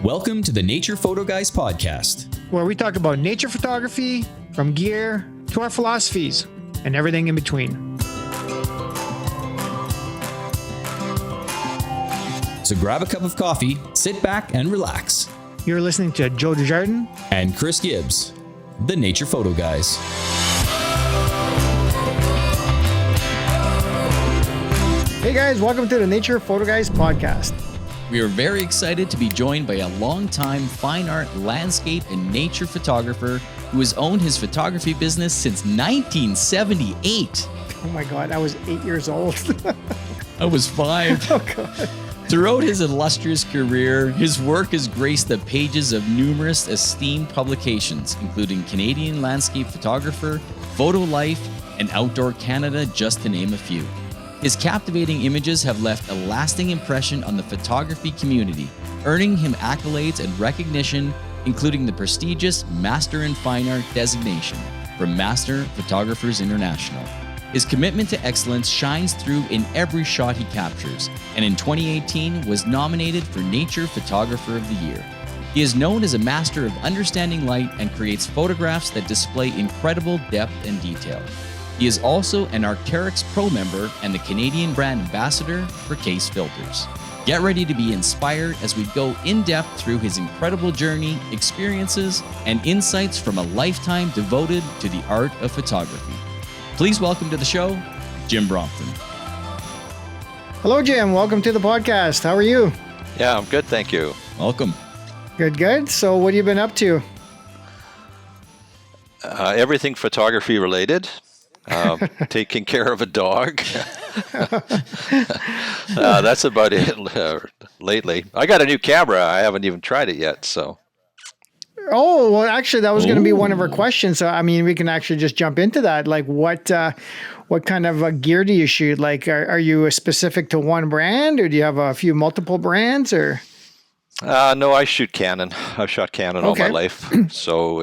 Welcome to the Nature Photo Guys podcast, where we talk about nature photography, from gear to our philosophies and everything in between. So grab a cup of coffee, sit back and relax. You're listening to Joe Desjardins and Chris Gibbs, the Nature Photo Guys. Hey guys, welcome to the Nature Photo Guys podcast. We are very excited to be joined by a longtime fine art, landscape, and nature photographer who has owned his photography business since 1978. Oh my God, I was 8 years old. I was 5. Oh God. Throughout his illustrious career, his work has graced the pages of numerous esteemed publications, including Canadian Landscape Photographer, Photo Life, and Outdoor Canada, just to name a few. His captivating images have left a lasting impression on the photography community, earning him accolades and recognition, including the prestigious Master in Fine Art designation from Master Photographers International. His commitment to excellence shines through in every shot he captures, and in 2018 was nominated for Nature Photographer of the Year. He is known as a master of understanding light and creates photographs that display incredible depth and detail. He is also an Arc'teryx Pro member and the Canadian Brand Ambassador for Kase Filters. Get ready to be inspired as we go in depth through his incredible journey, experiences, and insights from a lifetime devoted to the art of photography. Please welcome to the show, Jim Brompton. Hello, Jim. Welcome to the podcast. How are you? Yeah, I'm good, thank you. Welcome. Good, good. So what have you been up to? Everything photography related. Taking care of a dog. That's about it lately. I got a new camera. I haven't even tried it yet, so. Oh, well, actually, that was going to be one of our questions. So, I mean, we can actually just jump into that. Like, what kind of gear do you shoot? Like, are you specific to one brand, or do you have a few multiple brands, or? No, I shoot Canon. I've shot Canon all my life, so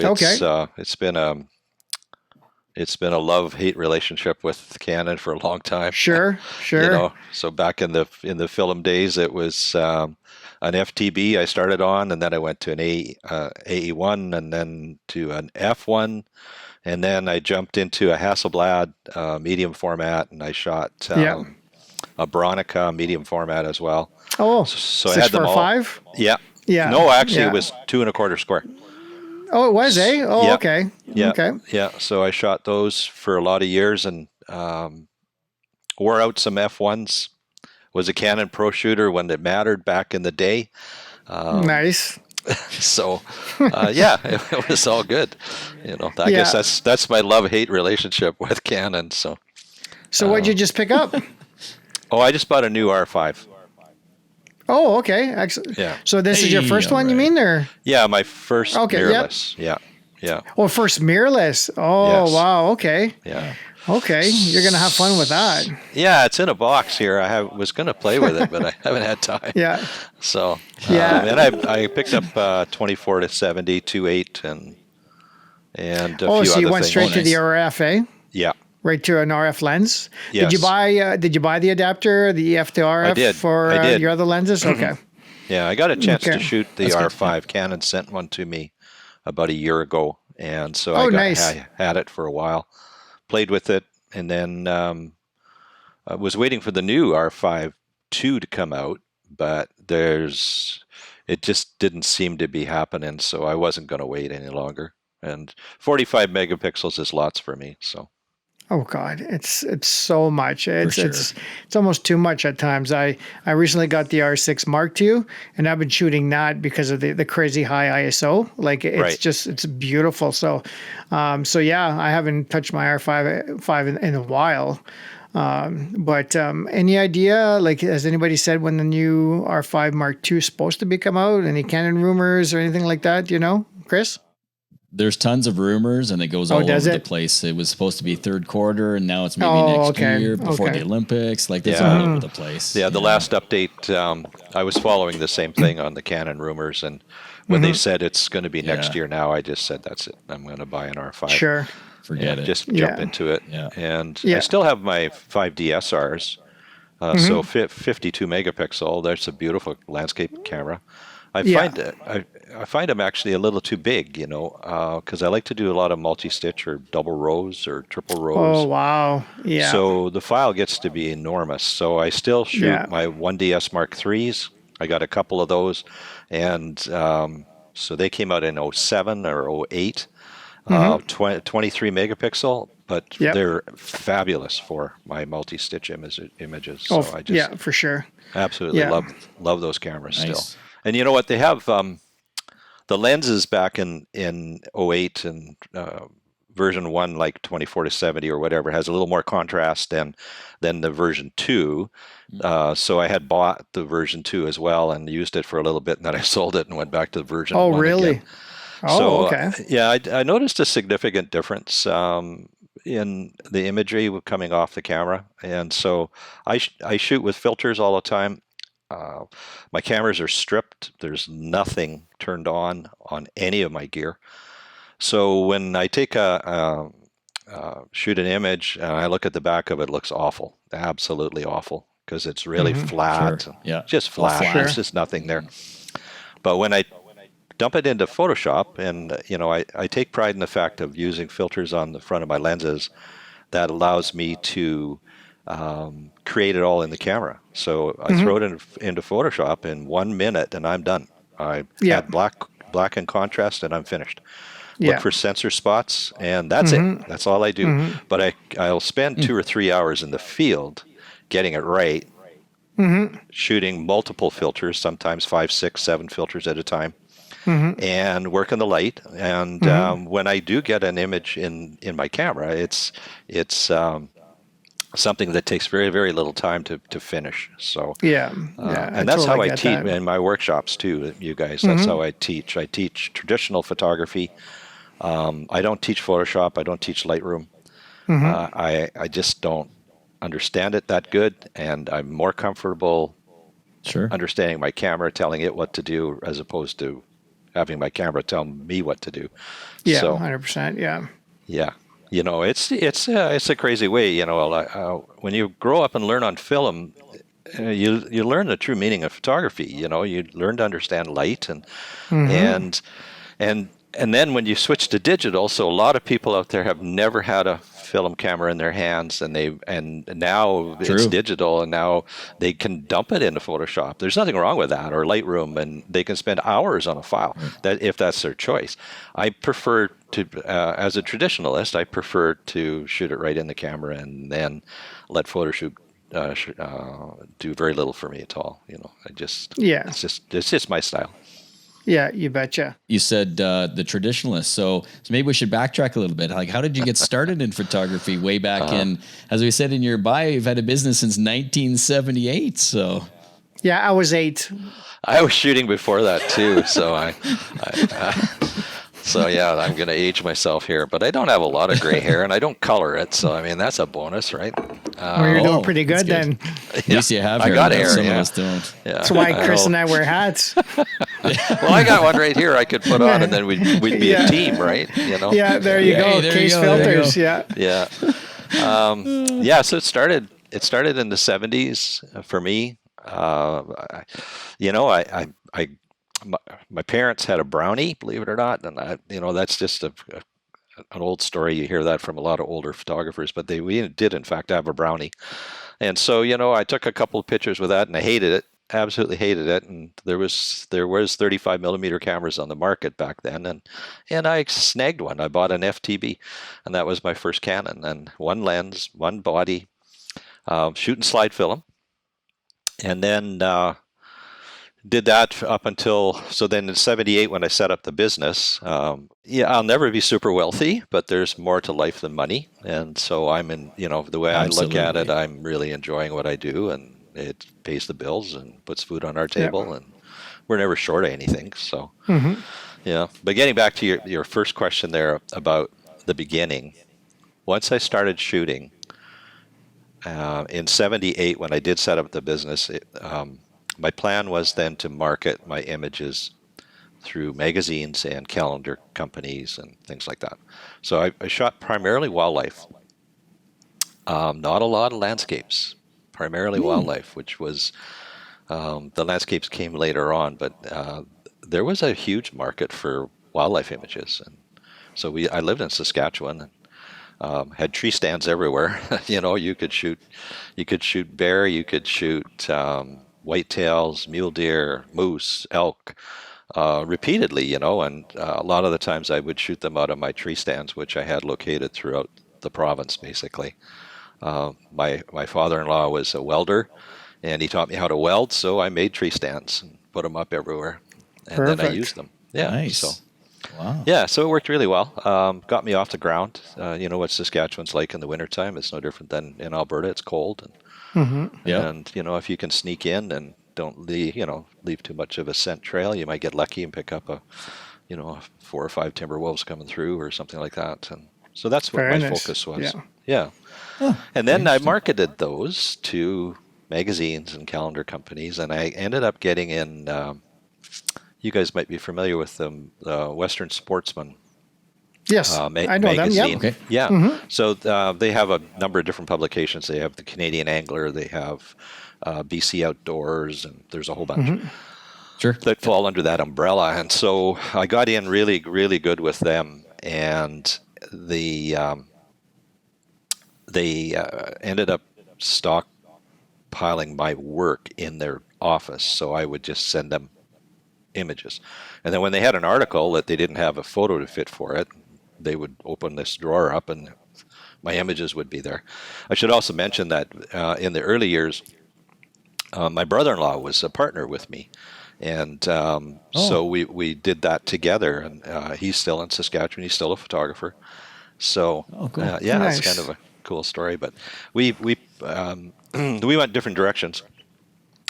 it's been a love-hate relationship with Canon for a long time. Sure. You know, so back in the film days, it was an FTB I started on, and then I went to an AE1, and then to an F1, and then I jumped into a Hasselblad medium format, and I shot a Bronica medium format as well. Oh, so I had them all. 6x5? Yeah. Yeah. No, actually, it was 2 1/4 square. Oh, it was, eh? Oh, yeah. Okay. Yeah. Okay. Yeah. So I shot those for a lot of years and wore out some F1s. Was a Canon Pro shooter when it mattered back in the day. Nice. So, it was all good. You know, I guess that's my love-hate relationship with Canon. So what'd you just pick up? I just bought a new R5. Oh, okay. Excellent. Yeah. So this is your first one, you mean, or? Yeah, my first mirrorless. Yep. Yeah. Oh, first mirrorless. Oh, yes. Wow. Okay. Yeah. Okay. You're going to have fun with that. Yeah, it's in a box here. was going to play with it, but I haven't had time. Yeah. So, and I picked up 24 to 70, 2.8 and a few other things. So you went straight to the RF, eh? Yeah. Right to an RF lens. Yes. Did you buy the adapter, the EF to RF for your other lenses? Okay. Yeah, I got a chance to shoot the R5. Canon sent one to me about a year ago, and so I had it for a while, played with it, and then I was waiting for the new R5 II to come out, but it just didn't seem to be happening, so I wasn't going to wait any longer. And 45 megapixels is lots for me, so. Oh God, it's so much. It's almost too much at times. I recently got the R6 Mark II, and I've been shooting that because of the crazy high ISO. Like it's beautiful. So I haven't touched my R5 in a while. But any idea? Like, has anybody said when the new R5 Mark II is supposed to come out? Any Canon rumors or anything like that? You know, Chris? There's tons of rumors, and it goes all over the place. It was supposed to be third quarter, and now it's maybe next year before the Olympics. Like, it's all over the place. Yeah, the last update, I was following the same thing on the Canon rumors, and when they said it's going to be next year now, I just said, that's it. I'm going to buy an R5. Sure. Forget it. Just jump into it. Yeah. And I still have my 5 DSRs, so 52 megapixel. That's a beautiful landscape camera. I find them actually a little too big, because I like to do a lot of multi-stitch or double rows or triple rows. Oh, wow. Yeah. So the file gets to be enormous. So I still shoot my 1DS Mark IIIs. I got a couple of those, and so they came out in 07 or 08, 23 megapixel, but they're fabulous for my multi-stitch images. So I just for sure. Absolutely love those cameras still. And you know what? They have the lenses back in 08 and version 1, like 24-70 or whatever, has a little more contrast than the version 2. So I had bought the version 2 as well and used it for a little bit, and then I sold it and went back to the version 1 really? Again. Okay. I noticed a significant difference in the imagery coming off the camera. And so I shoot with filters all the time. My cameras are stripped. There's nothing turned on any of my gear. So when I take shoot an image and I look at the back of it, it looks awful, absolutely awful, because it's really flat, just flat. Sure. There's just nothing there. But when I dump it into Photoshop, and I take pride in the fact of using filters on the front of my lenses that allows me to create it all in the camera. So I throw it into Photoshop in 1 minute and I'm done. I add black and contrast and I'm finished. Look for sensor spots and that's it. That's all I do. But I'll spend 2 or 3 hours in the field getting it right, shooting multiple filters, sometimes 5, 6, 7 filters at a time. And work in the light. And when I do get an image in my camera, it's something that takes very, very little time to finish. So and that's how I teach in my workshops too, you guys. That's how I teach. I teach traditional photography. I don't teach Photoshop. I don't teach Lightroom. I just don't understand it that good, and I'm more comfortable understanding my camera, telling it what to do, as opposed to having my camera tell me what to do. Yeah, so, 100%. Yeah. Yeah. It's a crazy way. When you grow up and learn on film, you learn the true meaning of photography. You learn to understand light and then when you switch to digital, so a lot of people out there have never had a film camera in their hands, and now it's digital, and now they can dump it into Photoshop. There's nothing wrong with that, or Lightroom, and they can spend hours on a file if that's their choice. I prefer to, as a traditionalist, I prefer to shoot it right in the camera and then let Photoshop do very little for me at all. It's just my style. Yeah, you betcha. You said the traditionalist, so maybe we should backtrack a little bit. Like, how did you get started in photography way back in? As we said in your bio, you've had a business since 1978. So, yeah, I was 8. I was shooting before that too. So I'm going to age myself here, but I don't have a lot of gray hair, and I don't color it. So that's a bonus, right? You're doing pretty good then. At least you have hair. I got hair. Some of us don't. Yeah. That's why Chris and I wear hats. Well, I got one right here I could put on, and then we'd be a team, right? Yeah, there you go. Kase Filters. Yeah. So it started in the 70s for me. My parents had a Brownie, believe it or not, and that's just an old story. You hear that from a lot of older photographers, but we did in fact have a Brownie, and so I took a couple of pictures with that, and I hated it, absolutely hated it. And there was 35 millimeter cameras on the market back then, and I snagged one. I bought an FTB, and that was my first Canon, and one lens, one body, shooting slide film, and then. Did that up until, so then in 78 when I set up the business, I'll never be super wealthy, but there's more to life than money. And so I'm in, the way I look at it, I'm really enjoying what I do, and it pays the bills and puts food on our table, and we're never short of anything. So, but getting back to your first question there about the beginning, once I started shooting in 78, when I did set up the business, my plan was then to market my images through magazines and calendar companies and things like that. So I shot primarily wildlife, not a lot of landscapes, primarily wildlife, which was, the landscapes came later on, but there was a huge market for wildlife images, and so I lived in Saskatchewan and had tree stands everywhere. You could shoot bear, you could shoot whitetails, mule deer, moose, elk, repeatedly. And a lot of the times I would shoot them out of my tree stands, which I had located throughout the province, basically. My father-in-law was a welder, and he taught me how to weld, so I made tree stands and put them up everywhere, and Perfect. then I used them. Yeah, nice. So wow. Yeah, so it worked really well. Got me off the ground. You know what Saskatchewan's like in the wintertime. It's no different than in Alberta. It's cold. And if you can sneak in and don't leave too much of a scent trail, you might get lucky and pick up a 4 or 5 timber wolves coming through or something like that. And so that's what my focus was. Yeah. Oh, and then I marketed those to magazines and calendar companies, and I ended up getting in. You guys might be familiar with them, Western Sportsman. Yes, I know magazine. them. Yep. Okay. Yeah. So they have a number of different publications. They have the Canadian Angler. They have BC Outdoors, and there's a whole bunch. Sure. That fall under that umbrella. And so I got in really, really good with them, and they ended up stockpiling my work in their office. So I would just send them images, and then when they had an article that they didn't have a photo to fit for it, they would open this drawer up and my images would be there. I should also mention that in the early years, my brother-in-law was a partner with me, and so we did that together, and he's still in Saskatchewan. He's still a photographer. So cool. It's kind of a cool story, but we went different directions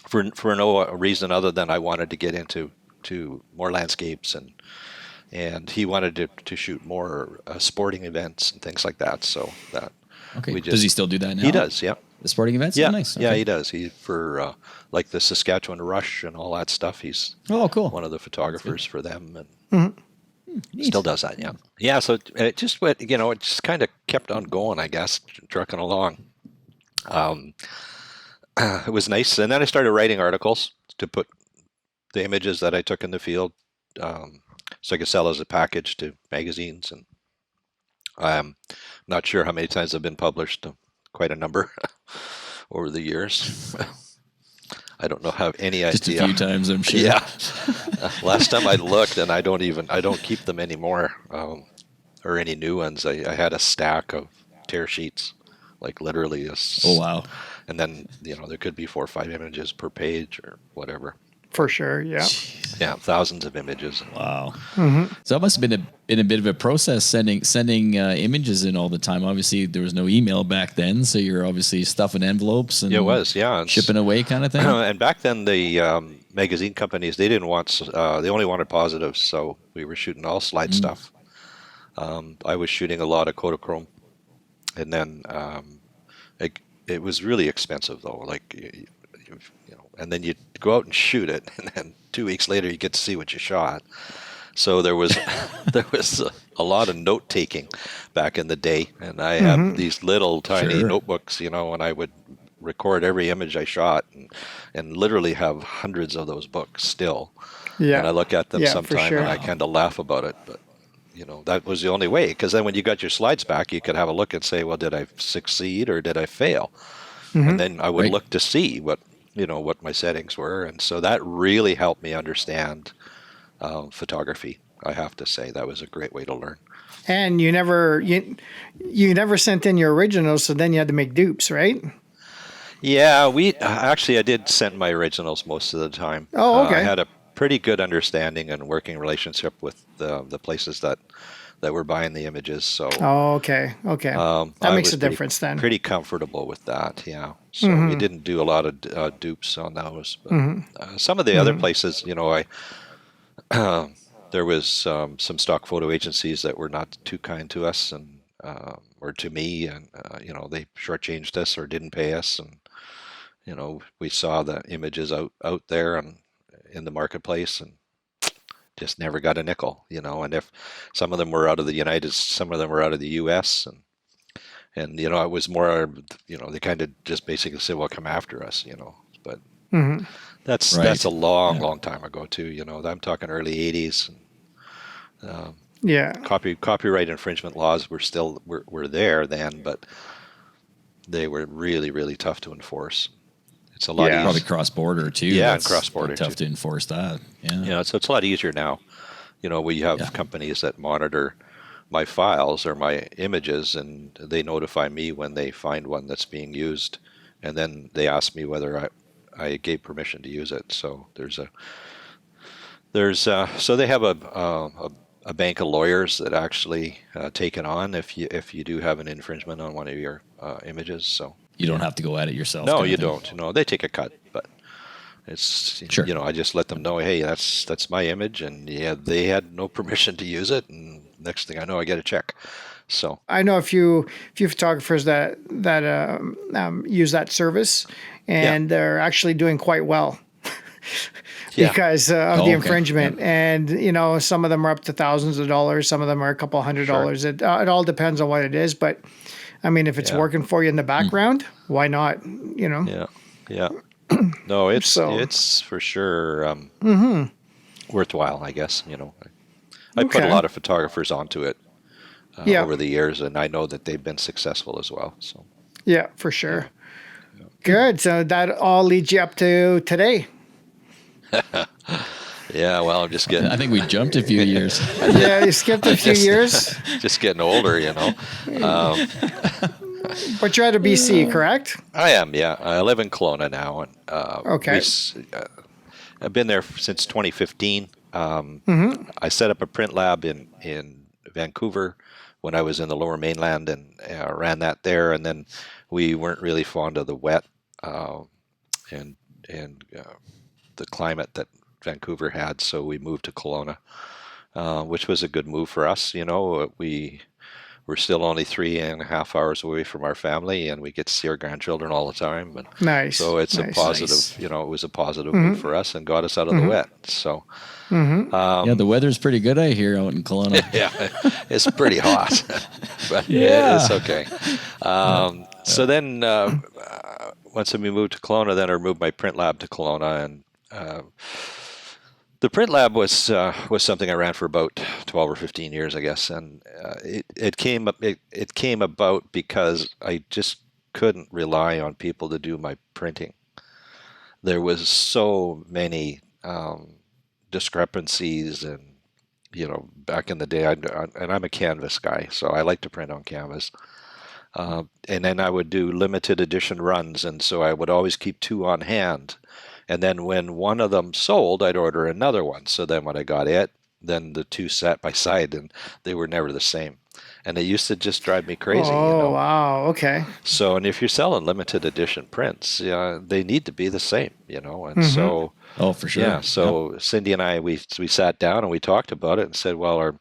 for no reason other than I wanted to get into more landscapes, and he wanted to shoot more sporting events and things like that. So that does he still do that now? He does, yeah. The sporting events? Yeah, oh, nice. Yeah, he does. He for like the Saskatchewan Rush and all that stuff. He's cool. One of the photographers for them, and still does that. Yeah, yeah. So it just went. It just kind of kept on going, I guess, trucking along. It was nice, and then I started writing articles to put the images that I took in the field, so I could sell as a package to magazines. And I'm not sure how many times I've been published, quite a number over the years. I don't have any idea. Just a few times, I'm sure. Yeah. Last time I looked, and I don't keep them anymore, or any new ones. I had a stack of tear sheets, like literally Oh, wow. And then, there could be 4 or 5 images per page or whatever. For sure, yeah. Jeez. Yeah, thousands of images. Wow. So it must have been a bit of a process sending images in all the time. Obviously, there was no email back then, so you're obviously stuffing envelopes and it was, yeah, shipping away kind of thing. And back then, the magazine companies, they didn't want, they only wanted positives, so we were shooting all slide stuff. I was shooting a lot of Kodachrome, and then it was really expensive though. Like and then you'd go out and shoot it, and then 2 weeks later you get to see what you shot. So there was a lot of note taking back in the day, and I have these little tiny notebooks, and I would record every image I shot, and literally have hundreds of those books still. Yeah. And I look at them sometime and I kind of laugh about it, but that was the only way, because then when you got your slides back, you could have a look and say, well, did I succeed or did I fail? And then I would look to see what my settings were. And so that really helped me understand photography. I have to say that was a great way to learn. And you never sent in your originals, so then you had to make dupes, right? Yeah, I did send my originals most of the time. Oh, okay. I had a pretty good understanding and working relationship with the places that were buying the images. So okay. That makes a difference then. Pretty comfortable with that, yeah. So we didn't do a lot of dupes on those. But some of the other places, there was some stock photo agencies that were not too kind to us and or to me, and they shortchanged us or didn't pay us, and we saw the images out there and in the marketplace, and just never got a nickel, and if some of them were out of the some of them were out of the US, and it was more, they kind of just basically said, well, come after us, but That's a long time ago too. I'm talking early 80s. Copyright infringement laws were there then, but they were really, really tough to enforce. It's a lot easier. Probably cross-border too. Yeah, and cross-border tough to enforce that. Yeah. So it's a lot easier now. We have companies that monitor my files or my images, and they notify me when they find one that's being used, and then they ask me whether I gave permission to use it. So so they have a bank of lawyers that actually take it on if you do have an infringement on one of your images. So you don't have to go at it yourself. No, you don't. They take a cut, but it's I just let them know, hey, that's my image, and they had no permission to use it, and next thing I know, I get a check. So I know a few photographers that use that service, and they're actually doing quite well. Because of the infringement. And, some of them are up to thousands of dollars. Some of them are a couple $100. It all depends on what it is. But, I mean, if it's working for you in the background, why not, Yeah. No, it's for sure worthwhile, I guess. I put a lot of photographers onto it over the years, and I know that they've been successful as well. So yeah, for sure. Yeah. Good. So that all leads you up to today. Yeah, well, I'm just getting... I think we jumped a few years. Yeah, you skipped a few years. Just getting older, But you're out of BC, correct? I am, yeah. I live in Kelowna now. And, okay. I've been there since 2015. I set up a print lab in Vancouver when I was in the Lower Mainland, and ran that there. And then we weren't really fond of the wet and the climate that Vancouver had, so we moved to Kelowna, which was a good move for us. We're still only 3.5 hours away from our family, and we get to see our grandchildren all the time. And nice. So it's a positive, it was a positive move for us and got us out of the wet. So, the weather's pretty good, I hear, out in Kelowna. Yeah, it's pretty hot, but it's okay. So then, once we moved to Kelowna, then I moved my print lab to Kelowna, and the print lab was something I ran for about 12 or 15 years, I guess, and it came about because I just couldn't rely on people to do my printing. There was so many discrepancies, and back in the day, and I'm a canvas guy, so I like to print on canvas. And then I would do limited edition runs, and so I would always keep 2 on hand. And then when one of them sold, I'd order another one. So then when I got it, then the 2 sat by side, and they were never the same. And it used to just drive me crazy. Oh, wow. Okay. So, and if you're selling limited edition prints, they need to be the same, and so. Oh, for sure. Yeah. So Cindy and I, we sat down and we talked about it and said, well,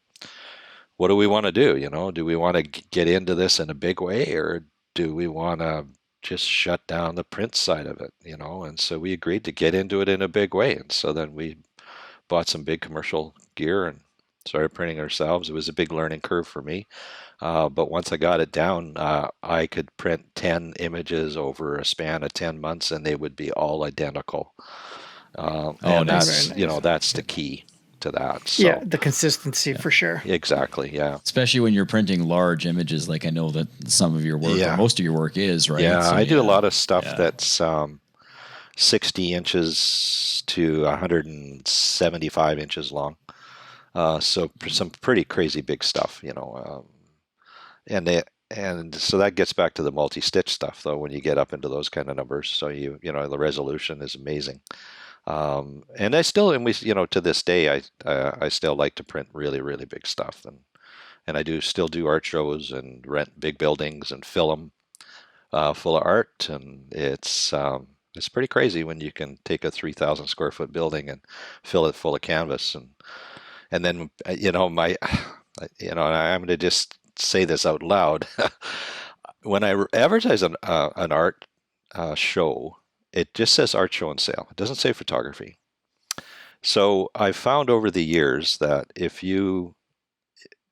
what do we want to do? Do we want to get into this in a big way, or do we want to just shut down the print side of it, and so we agreed to get into it in a big way. And so then we bought some big commercial gear and started printing ourselves. It was a big learning curve for me. But once I got it down, I could print 10 images over a span of 10 months, and they would be all identical. And that's, that's the key to that. So, yeah, the consistency for sure. Exactly, yeah. Especially when you're printing large images, like I know that some of your work, or most of your work is, right? Yeah, so, I do a lot of stuff that's 60 inches to 175 inches long. So some pretty crazy big stuff, and so that gets back to the multi-stitch stuff, though, when you get up into those kind of numbers. So the resolution is amazing. And we, to this day, I still like to print really, really big stuff, and I still do art shows and rent big buildings and fill them full of art, and it's pretty crazy when you can take a 3,000 square foot building and fill it full of canvas, and then and I'm going to just say this out loud. When I advertise an art show, it just says art show and sale. It doesn't say photography. So I've found over the years that if you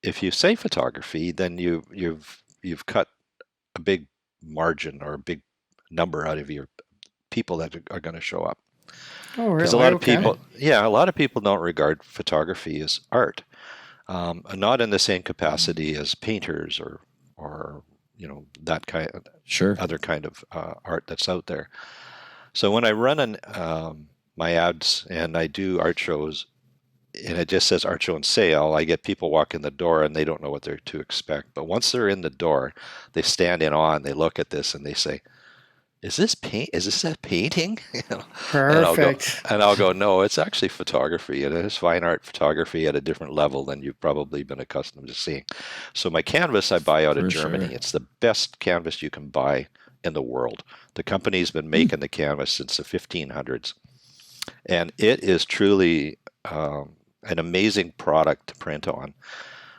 say photography, then you've cut a big margin or a big number out of your people that are going to show up. Oh, really? Because a lot of people, a lot of people don't regard photography as art, not in the same capacity as painters or that kind of other kind of art that's out there. So when I run my ads and I do art shows, and it just says art show and sale, I get people walk in the door and they don't know what they're to expect. But once they're in the door, they stand in awe and they look at this and they say, "Is this paint? Is this a painting?" Perfect. And I'll go, "No, it's actually photography. It is fine art photography at a different level than you've probably been accustomed to seeing." So my canvas I buy out of Germany. Sure. It's the best canvas you can buy in the world. The company's been making the canvas since the 1500s, and it is truly an amazing product to print on.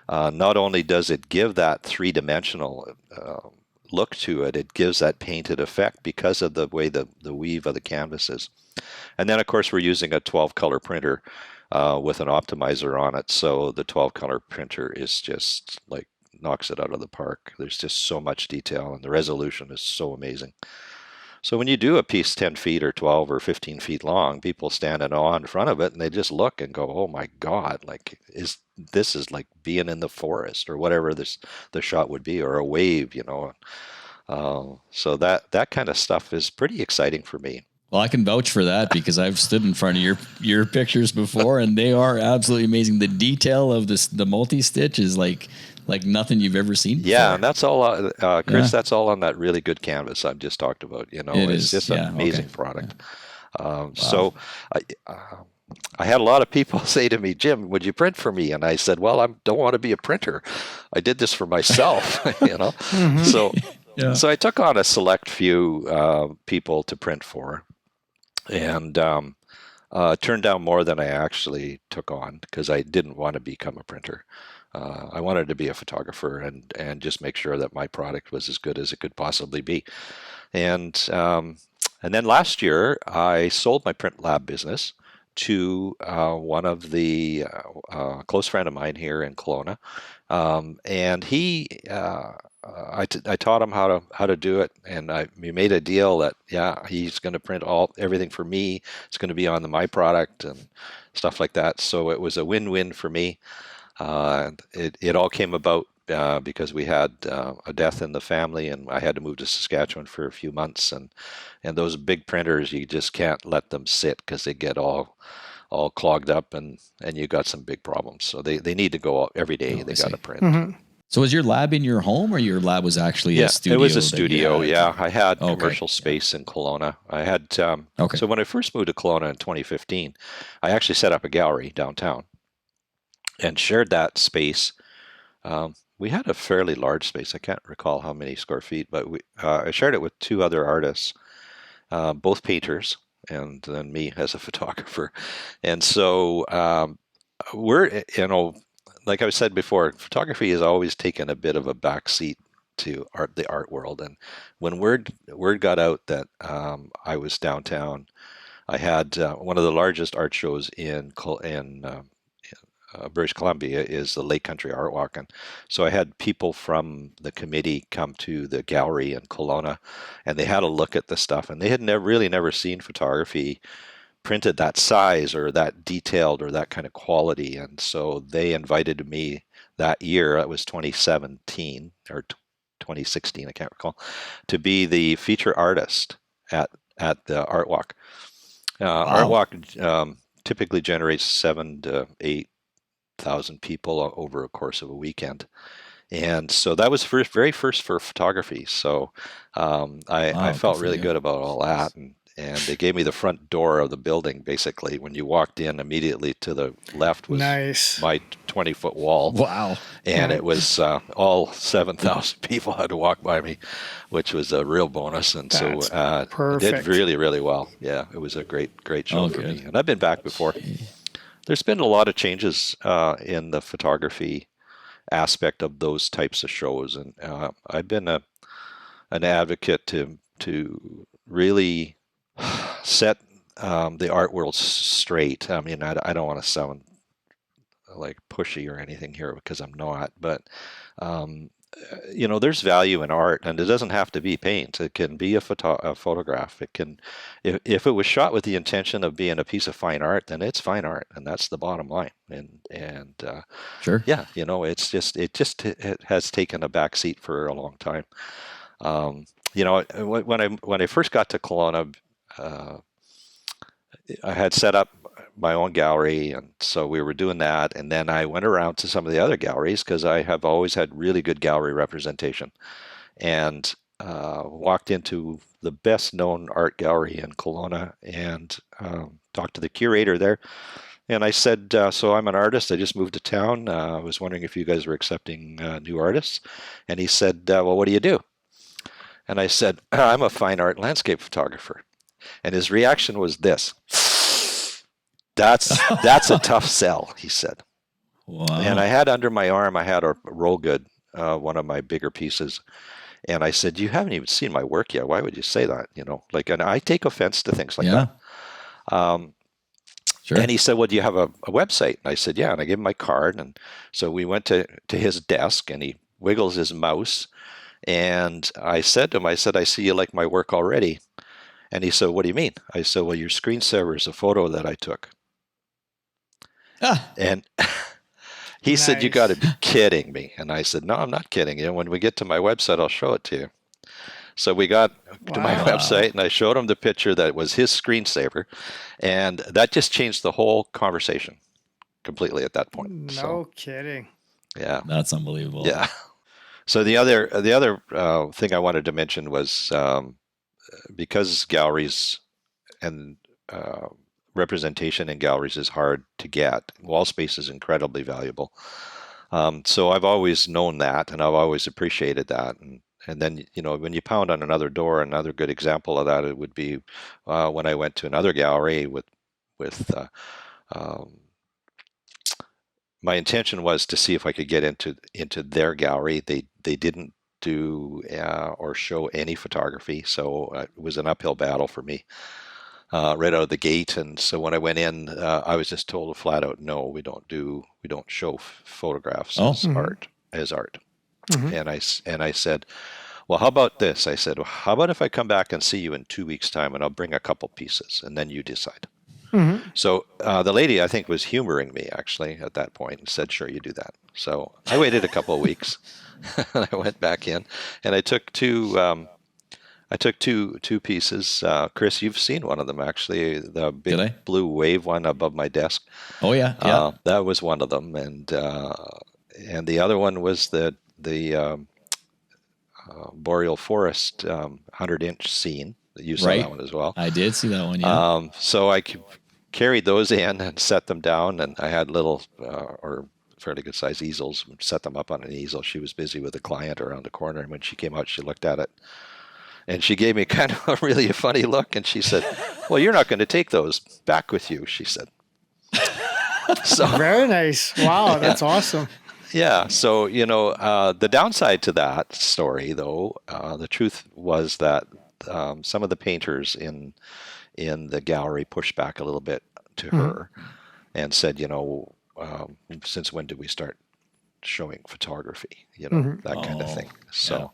Not only does it give that three-dimensional look to it, it gives that painted effect because of the way the weave of the canvas is. And then, of course, we're using a 12-color printer with an optimizer on it. So the 12-color printer is just like knocks it out of the park. There's just so much detail, and the resolution is so amazing. So when you do a piece 10 feet or 12 or 15 feet long, people stand in awe in front of it and they just look and go, "Oh my God, like this is like being in the forest," or whatever the shot would be, or a wave, So that kind of stuff is pretty exciting for me. Well, I can vouch for that because I've stood in front of your pictures before, and they are absolutely amazing. The detail of the multi-stitch is like nothing you've ever seen before. Yeah, and that's all, Chris, that's all on that really good canvas I've just talked about. It's just an amazing product. Wow. So I had a lot of people say to me, "Jim, would you print for me?" And I said, "Well, I don't want to be a printer. I did this for myself." Mm-hmm. So I took on a select few people to print for, and turned down more than I actually took on because I didn't want to become a printer. I wanted to be a photographer and just make sure that my product was as good as it could possibly be. And then last year, I sold my print lab business to one of the close friend of mine here in Kelowna, and he. I taught him how to do it, and we made a deal that he's going to print everything for me. It's going to be on my product and stuff like that. So it was a win-win for me. It all came about because we had a death in the family, and I had to move to Saskatchewan for a few months. And those big printers, you just can't let them sit because they get all clogged up, and you got some big problems. So they need to go out every day. They got to print. Mm-hmm. So was your lab in your home, or your lab was actually a studio? It was a studio, I had commercial space in Kelowna. I had, so when I first moved to Kelowna in 2015, I actually set up a gallery downtown and shared that space. We had a fairly large space. I can't recall how many square feet, but I shared it with two other artists, both painters, and then me as a photographer. And so we're, like I said before, photography has always taken a bit of a backseat to the art world. And when word got out that I was downtown, I had one of the largest art shows in British Columbia is the Lake Country Art Walk. And so I had people from the committee come to the gallery in Kelowna, and they had a look at the stuff, and they had never seen photography printed that size or that detailed or that kind of quality. And so they invited me that year, it was 2017 or 2016, I can't recall, to be the feature artist at the Art Walk. Wow. Art Walk typically generates 7,000 to 8,000 people over a course of a weekend. And so that was very first for photography. So I felt really good about all that. And they gave me the front door of the building, basically. When you walked in, immediately to the left was my 20-foot wall. Wow. And it was all 7,000 people had to walk by me, which was a real bonus. And That's so it did really, really well. Yeah, it was a great show for me. And I've been back before. There's been a lot of changes in the photography aspect of those types of shows. And I've been an advocate to really set the art world straight. I mean, I don't want to sound like pushy or anything here because I'm not, but there's value in art, and it doesn't have to be paint. It can be a photograph. It can, if it was shot with the intention of being a piece of fine art, then it's fine art, and that's the bottom line. And Sure. yeah, it has taken a back seat for a long time. When I first got to Kelowna, I had set up my own gallery, and so we were doing that. And then I went around to some of the other galleries because I have always had really good gallery representation, and walked into the best known art gallery in Kelowna and talked to the curator there. And I said, so I'm an artist. I just moved to town. I was wondering if you guys were accepting new artists. And he said, well, what do you do? And I said, I'm a fine art landscape photographer. And his reaction was this: that's a tough sell, he said. Wow. And I had under my arm, I had a roll good, one of my bigger pieces. And I said, you haven't even seen my work yet. Why would you say that? And I take offense to things like that. Sure. And he said, well, do you have a website? And I said, yeah. And I gave him my card. And so we went to his desk, and he wiggles his mouse. And I said to him, I see you like my work already. And he said, what do you mean? I said, well, your screensaver is a photo that I took. And he said, you got to be kidding me. And I said, no, I'm not kidding you. When we get to my website, I'll show it to you. So we got to my website, and I showed him the picture that was his screensaver. And that just changed the whole conversation completely at that point. No kidding. Yeah. That's unbelievable. Yeah. So the other thing I wanted to mention was because galleries and representation in galleries is hard to get, wall space is incredibly valuable. So I've always known that, and I've always appreciated that. And then, when you pound on another door, another good example of that, it would be when I went to another gallery with my intention was to see if I could get into their gallery. They didn't do or show any photography, so it was an uphill battle for me right out of the gate. And so when I went in, I was just told flat out, no, we don't show photographs as art. Mm-hmm. And I said, well, how about this? I said, well, how about if I come back and see you in 2 weeks' time, and I'll bring a couple pieces, and then you decide. Mm-hmm. So the lady, I think, was humoring me actually at that point, and said, sure, you do that. So I waited a couple of weeks, and I went back in, and I took two pieces. Chris, you've seen one of them actually, the big blue wave one above my desk. Oh yeah, yeah. That was one of them, and the other one was the boreal forest 100-inch scene. You saw that one as well. I did see that one. Yeah. So I carried those in and set them down, and I had little or fairly good sized easels. Set them up on an easel. She was busy with a client around the corner, and when she came out, she looked at it. And she gave me kind of a really funny look, and she said, well, you're not going to take those back with you, she said. So very nice. Wow, that's awesome. Yeah. So, the downside to that story, though, the truth was that some of the painters in the gallery pushed back a little bit to her and said, since when did we start showing photography, that kind of thing. So,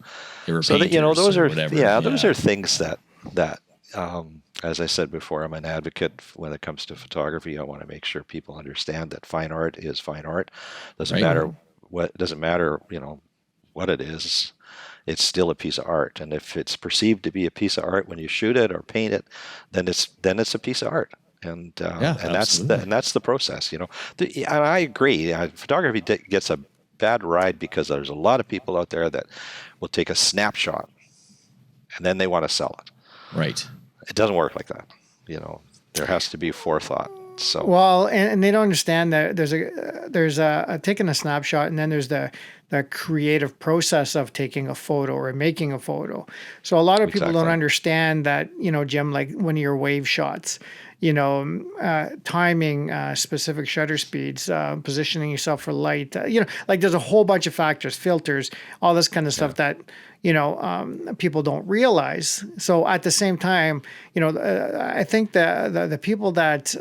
those are whatever. Those are things that as I said before, I'm an advocate when it comes to photography. I want to make sure people understand that fine art is fine art. Doesn't matter what it is. It's still a piece of art, and if it's perceived to be a piece of art when you shoot it or paint it, then it's a piece of art. And that's the process. And I agree. Photography gets a bad ride because there's a lot of people out there that will take a snapshot and then they want to sell it. Right. It doesn't work like that. There has to be forethought. So well, and they don't understand that there's a taking a snapshot, and then there's the creative process of taking a photo or making a photo. So a lot of people don't understand that, Jim, like one of your wave shots, timing, specific shutter speeds, positioning yourself for light, like there's a whole bunch of factors, filters, all this kind of stuff that, people don't realize. So at the same time, I think the people that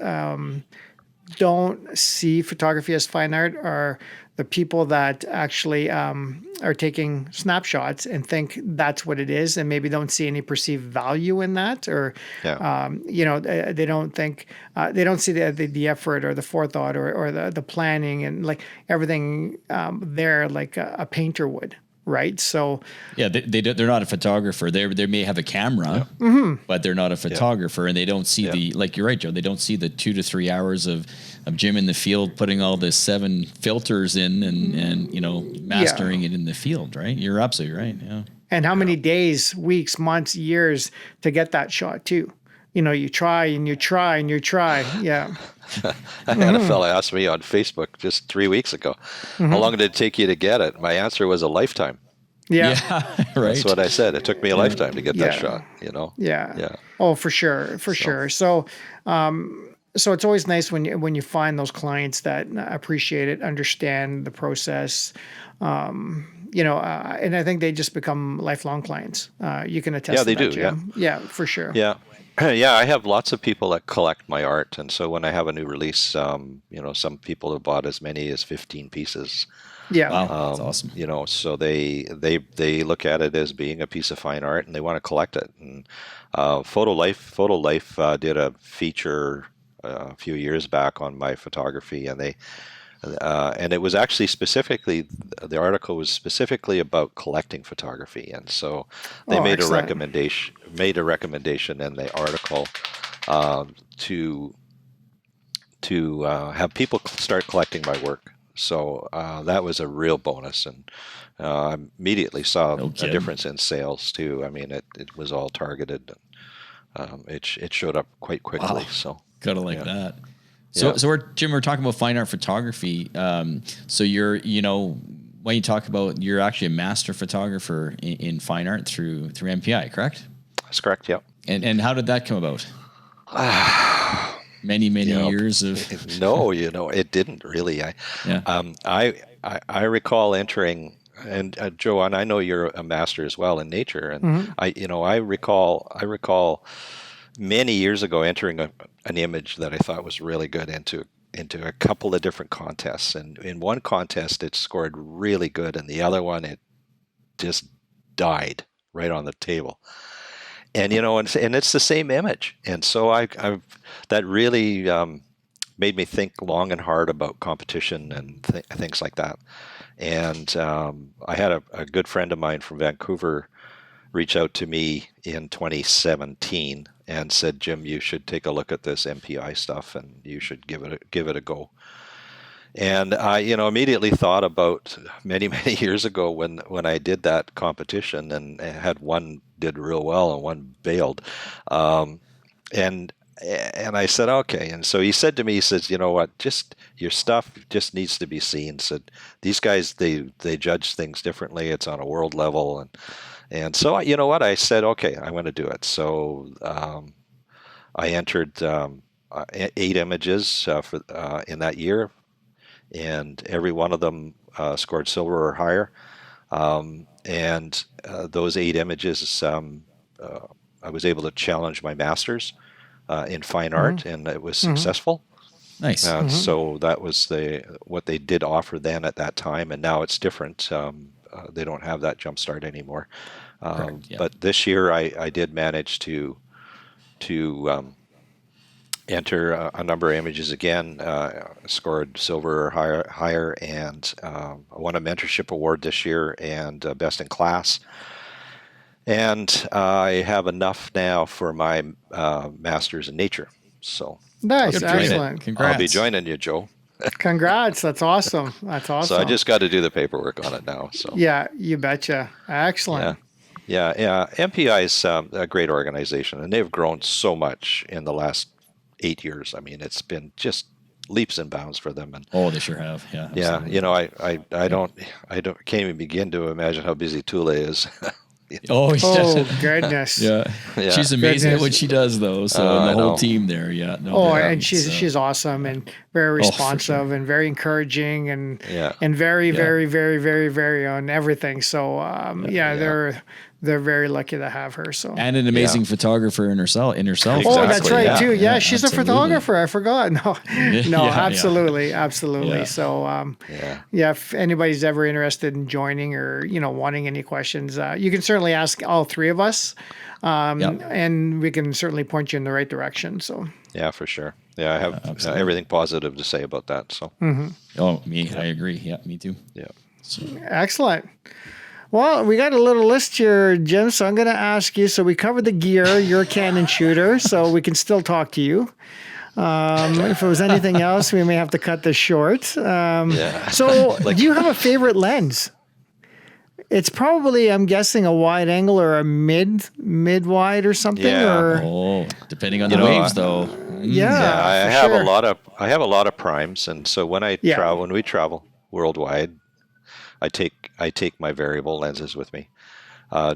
don't see photography as fine art are the people that actually are taking snapshots and think that's what it is, and maybe don't see any perceived value in that, or they don't think they don't see the effort or the forethought or the planning and like everything there like a painter would. Right. So yeah, they're not a photographer. They may have a camera, but they're not a photographer, and they don't see the, like, you're right, Joe. They don't see the 2 to 3 hours of Jim in the field putting all the 7 filters in and mastering it in the field. Right. You're absolutely right. Yeah. And how many days, weeks, months, years to get that shot too? You try and you try and you try. Yeah. I had a fella ask me on Facebook just 3 weeks ago, how long did it take you to get it? My answer was a lifetime. Yeah. Right. That's what I said. It took me a lifetime to get that shot, Yeah. Oh, for sure. Sure. So, so it's always nice when you find those clients that appreciate it, understand the process, and I think they just become lifelong clients. You can attest to that. Yeah, they do. Jim. Yeah, for sure. Yeah. Yeah, I have lots of people that collect my art, and so when I have a new release, some people have bought as many as 15 pieces. Yeah, wow, that's awesome. So they look at it as being a piece of fine art, and they want to collect it. And Photo Life did a feature a few years back on my photography, and and it was actually the article was specifically about collecting photography, and so they made a recommendation in the article to have people start collecting my work. So that was a real bonus, and I immediately saw a difference in sales too. I mean, it was all targeted, and it showed up quite quickly. Wow. So kind of like that. So we're talking about fine art photography. So when you talk about, you're actually a master photographer in fine art through MPI, correct? That's correct. Yep. And how did that come about? Many years of no, it didn't really. I recall entering, and Joe, and I know you're a master as well in nature, and I recall many years ago entering an image that I thought was really good into a couple of different contests, and in one contest it scored really good, and the other one it just died right on the table. And and it's the same image, and so that really made me think long and hard about competition and things like that. And I had a good friend of mine from Vancouver reach out to me in 2017 and said, "Jim, you should take a look at this MPI stuff, and you should give it a go." And I, immediately thought about many years ago when I did that competition and had one did real well and one bailed, and I said, okay. And so he said to me, he says, "You know what? Just your stuff just needs to be seen." Said these guys they judge things differently. It's on a world level, and so you know what? I said, okay, I'm going to do it. So I entered 8 images in that year. And every one of them scored silver or higher. And those 8 images, I was able to challenge my masters in fine art, and it was successful. Nice. So that was what they did offer then at that time, and now it's different. They don't have that jump start anymore. But this year I did manage to enter a number of images again, scored silver or higher, and I won a mentorship award this year and best in class. And I have enough now for my master's in nature. So nice, excellent. Congrats. I'll be joining you, Joe. Congrats, that's awesome. That's awesome. So I just got to do the paperwork on it now. So yeah, you betcha. Excellent. Yeah. MPI is a great organization, and they've grown so much in the last 8 years. I mean, it's been just leaps and bounds for them. And they sure have. Yeah. Absolutely. I can't even begin to imagine how busy Tule is. Oh goodness. Yeah. She's amazing at what she does, though. So the whole team there. Yeah. And she's awesome and very responsive and very encouraging and very, very, very, very, very on everything. So they're very lucky to have her. So and an amazing photographer in herself. Exactly. Oh, that's right too. Yeah, she's absolutely. a photographer. I forgot. No, absolutely. Yeah. So, if anybody's ever interested in joining or wanting any questions, you can certainly ask all three of us, and we can certainly point you in the right direction. So. Yeah, for sure. Yeah, I have everything positive to say about that. So. Oh, I agree. Yeah, me too. Yeah. So. Excellent. Well, we got a little list here, Jim, so I'm going to ask you. So we covered the gear. You're a Canon shooter, so we can still talk to you. If it was anything else, we may have to cut this short. So do you have a favorite lens? It's probably, I'm guessing, a wide angle or a mid-wide or something. Yeah. Depending on the waves, though. I have a lot of primes, and so when we travel worldwide, I take my variable lenses with me,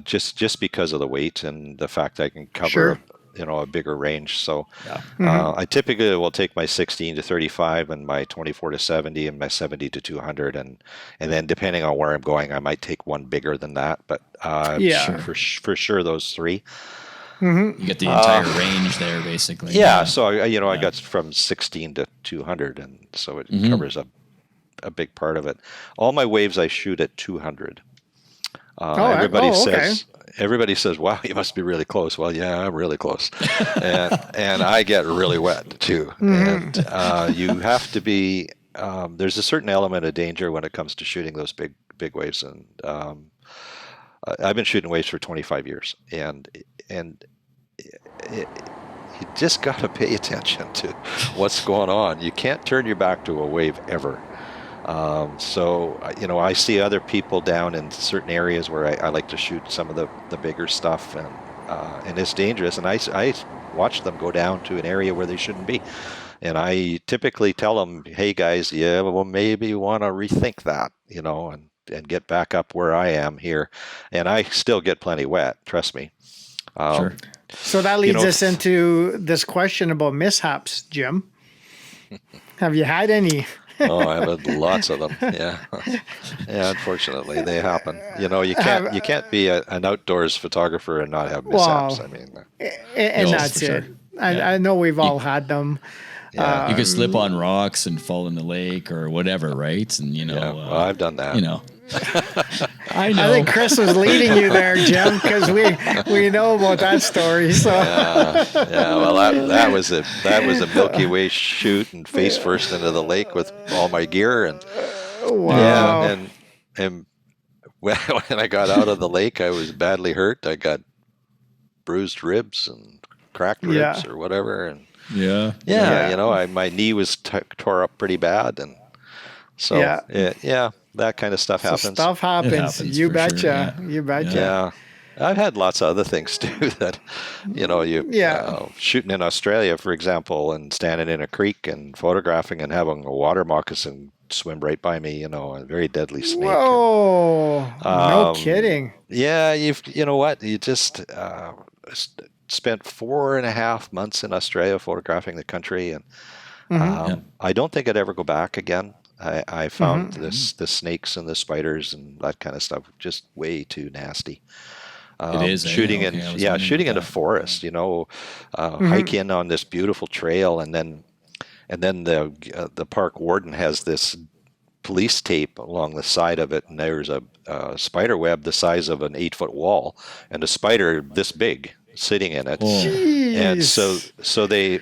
just because of the weight and the fact I can cover a bigger range. So I typically will take my 16 to 35 and my 24 to 70 and my 70 to 200, and then depending on where I'm going, I might take one bigger than that. But for sure those three. You get the entire range there, basically. So I got from 16 to 200, and so it covers a big part of it. All my waves I shoot at 200. Everybody says, "Wow, you must be really close." Well, yeah, I'm really close, and I get really wet too. And you have to be. There's a certain element of danger when it comes to shooting those big waves, and I've been shooting waves for 25 years, and you just got to pay attention to what's going on. You can't turn your back to a wave ever. I see other people down in certain areas where I like to shoot some of the bigger stuff, and it's dangerous. And I watch them go down to an area where they shouldn't be. And I typically tell them, hey guys, maybe you want to rethink that, and get back up where I am here. And I still get plenty wet, trust me. Sure. So that leads us into this question about mishaps, Jim. Have you had any? I've had lots of them. Yeah, unfortunately, they happen. You can't be an outdoors photographer and not have mishaps. That's it. I know we've all had them. Yeah. You could slip on rocks and fall in the lake or whatever, right? And I've done that. I know. I think Chris was leading you there, Jim, because we know about that story. So well, that was a Milky Way shoot and face first into the lake with all my gear, and and when I got out of the lake, I was badly hurt. I got bruised ribs and cracked ribs or whatever, and my knee was tore up pretty bad, and so that kind of stuff happens. Stuff happens. You betcha. Sure, You betcha. Yeah. I've had lots of other things too that, shooting in Australia, for example, and standing in a creek and photographing and having a water moccasin swim right by me, a very deadly snake. Whoa. No kidding. Yeah. You know what? You just spent 4.5 months in Australia photographing the country. And I don't think I'd ever go back again. I found the snakes and the spiders and that kind of stuff just way too nasty. It is shooting in a forest, hike in on this beautiful trail, and then the park warden has this police tape along the side of it, and there's a spider web the size of an 8-foot wall, and a spider this big sitting in it. And so they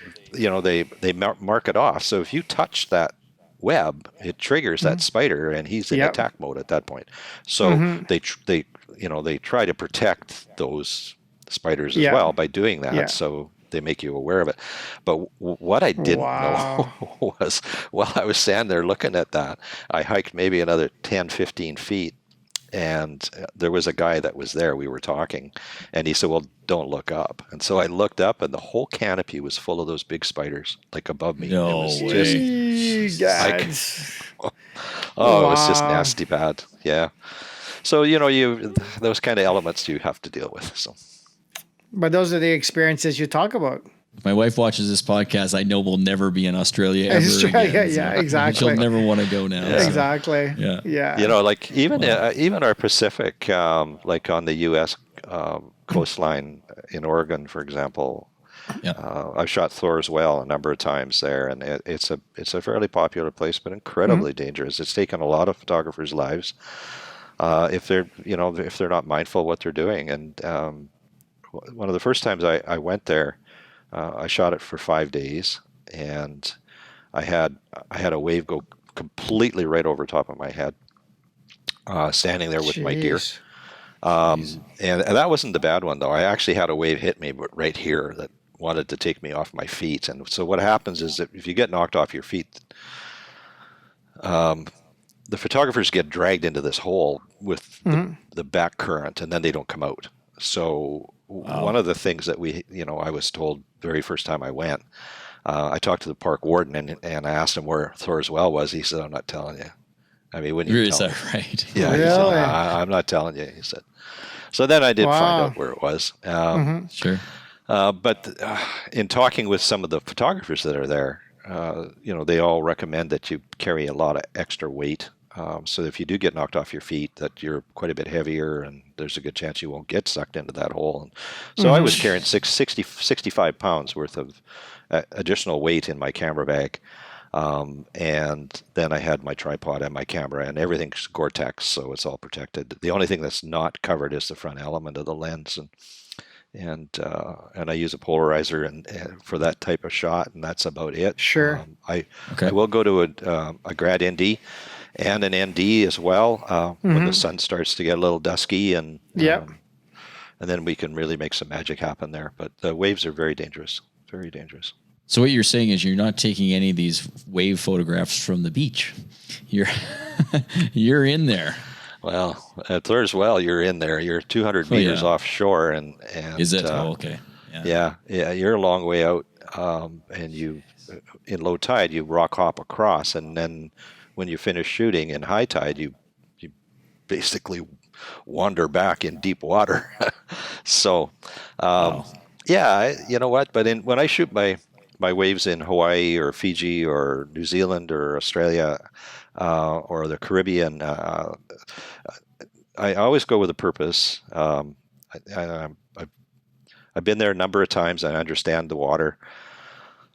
mark it off. So if you touch that web, it triggers that spider, and he's in attack mode at that point. So they try to protect those spiders as well by doing that. So they make you aware of it. But what I didn't know was, while I was standing there looking at that, I hiked maybe another 10, 15 feet, and there was a guy that was there. We were talking, and he said, well, don't look up. And so I looked up, and the whole canopy was full of those big spiders, like above me. No way. It was just nasty bad. Yeah. So, those kind of elements you have to deal with. So, but those are the experiences you talk about. If my wife watches this podcast, I know we'll never be in Australia ever again. Yeah, exactly. She'll never want to go now. Yeah. Exactly. Yeah. Like even our Pacific, like on the U.S. coastline in Oregon, for example. Yeah. I've shot Thor's Well a number of times there, and it's a fairly popular place, but incredibly dangerous. It's taken a lot of photographers' lives if they're not mindful of what they're doing. And one of the first times I went there, I shot it for 5 days, and I had a wave go completely right over top of my head, standing there with my gear. And that wasn't the bad one, though. I actually had a wave hit me right here that wanted to take me off my feet. And so what happens is that if you get knocked off your feet, the photographers get dragged into this hole with the back current, and then they don't come out. So one of the things that I was told very first time I went, I talked to the park warden and I asked him where Thor's Well was. He said, "I'm not telling you." I mean, when you is that right? Yeah, he said, I'm not telling you. He said. So then I did find out where it was. Sure. But in talking with some of the photographers that are there, they all recommend that you carry a lot of extra weight. So if you do get knocked off your feet, that you're quite a bit heavier, and there's a good chance you won't get sucked into that hole. And so I was carrying 65 pounds worth of additional weight in my camera bag. And then I had my tripod and my camera, and everything's Gore-Tex, so it's all protected. The only thing that's not covered is the front element of the lens, and I use a polarizer and for that type of shot, and that's about it. Sure. I will go to a grad ND and an ND as well when the sun starts to get a little dusky, and then we can really make some magic happen there. But the waves are very dangerous, very dangerous. So what you're saying is you're not taking any of these wave photographs from the beach. You're in there. Well, at Thor's Well, you're in there. You're 200 meters offshore, and is it? Okay. Yeah, you're a long way out, and you, in low tide, you rock hop across, and then when you finish shooting in high tide, you basically wander back in deep water. So, you know what? But when I shoot my waves in Hawaii or Fiji or New Zealand or Australia or the Caribbean, I always go with a purpose. I've been there a number of times. I understand the water.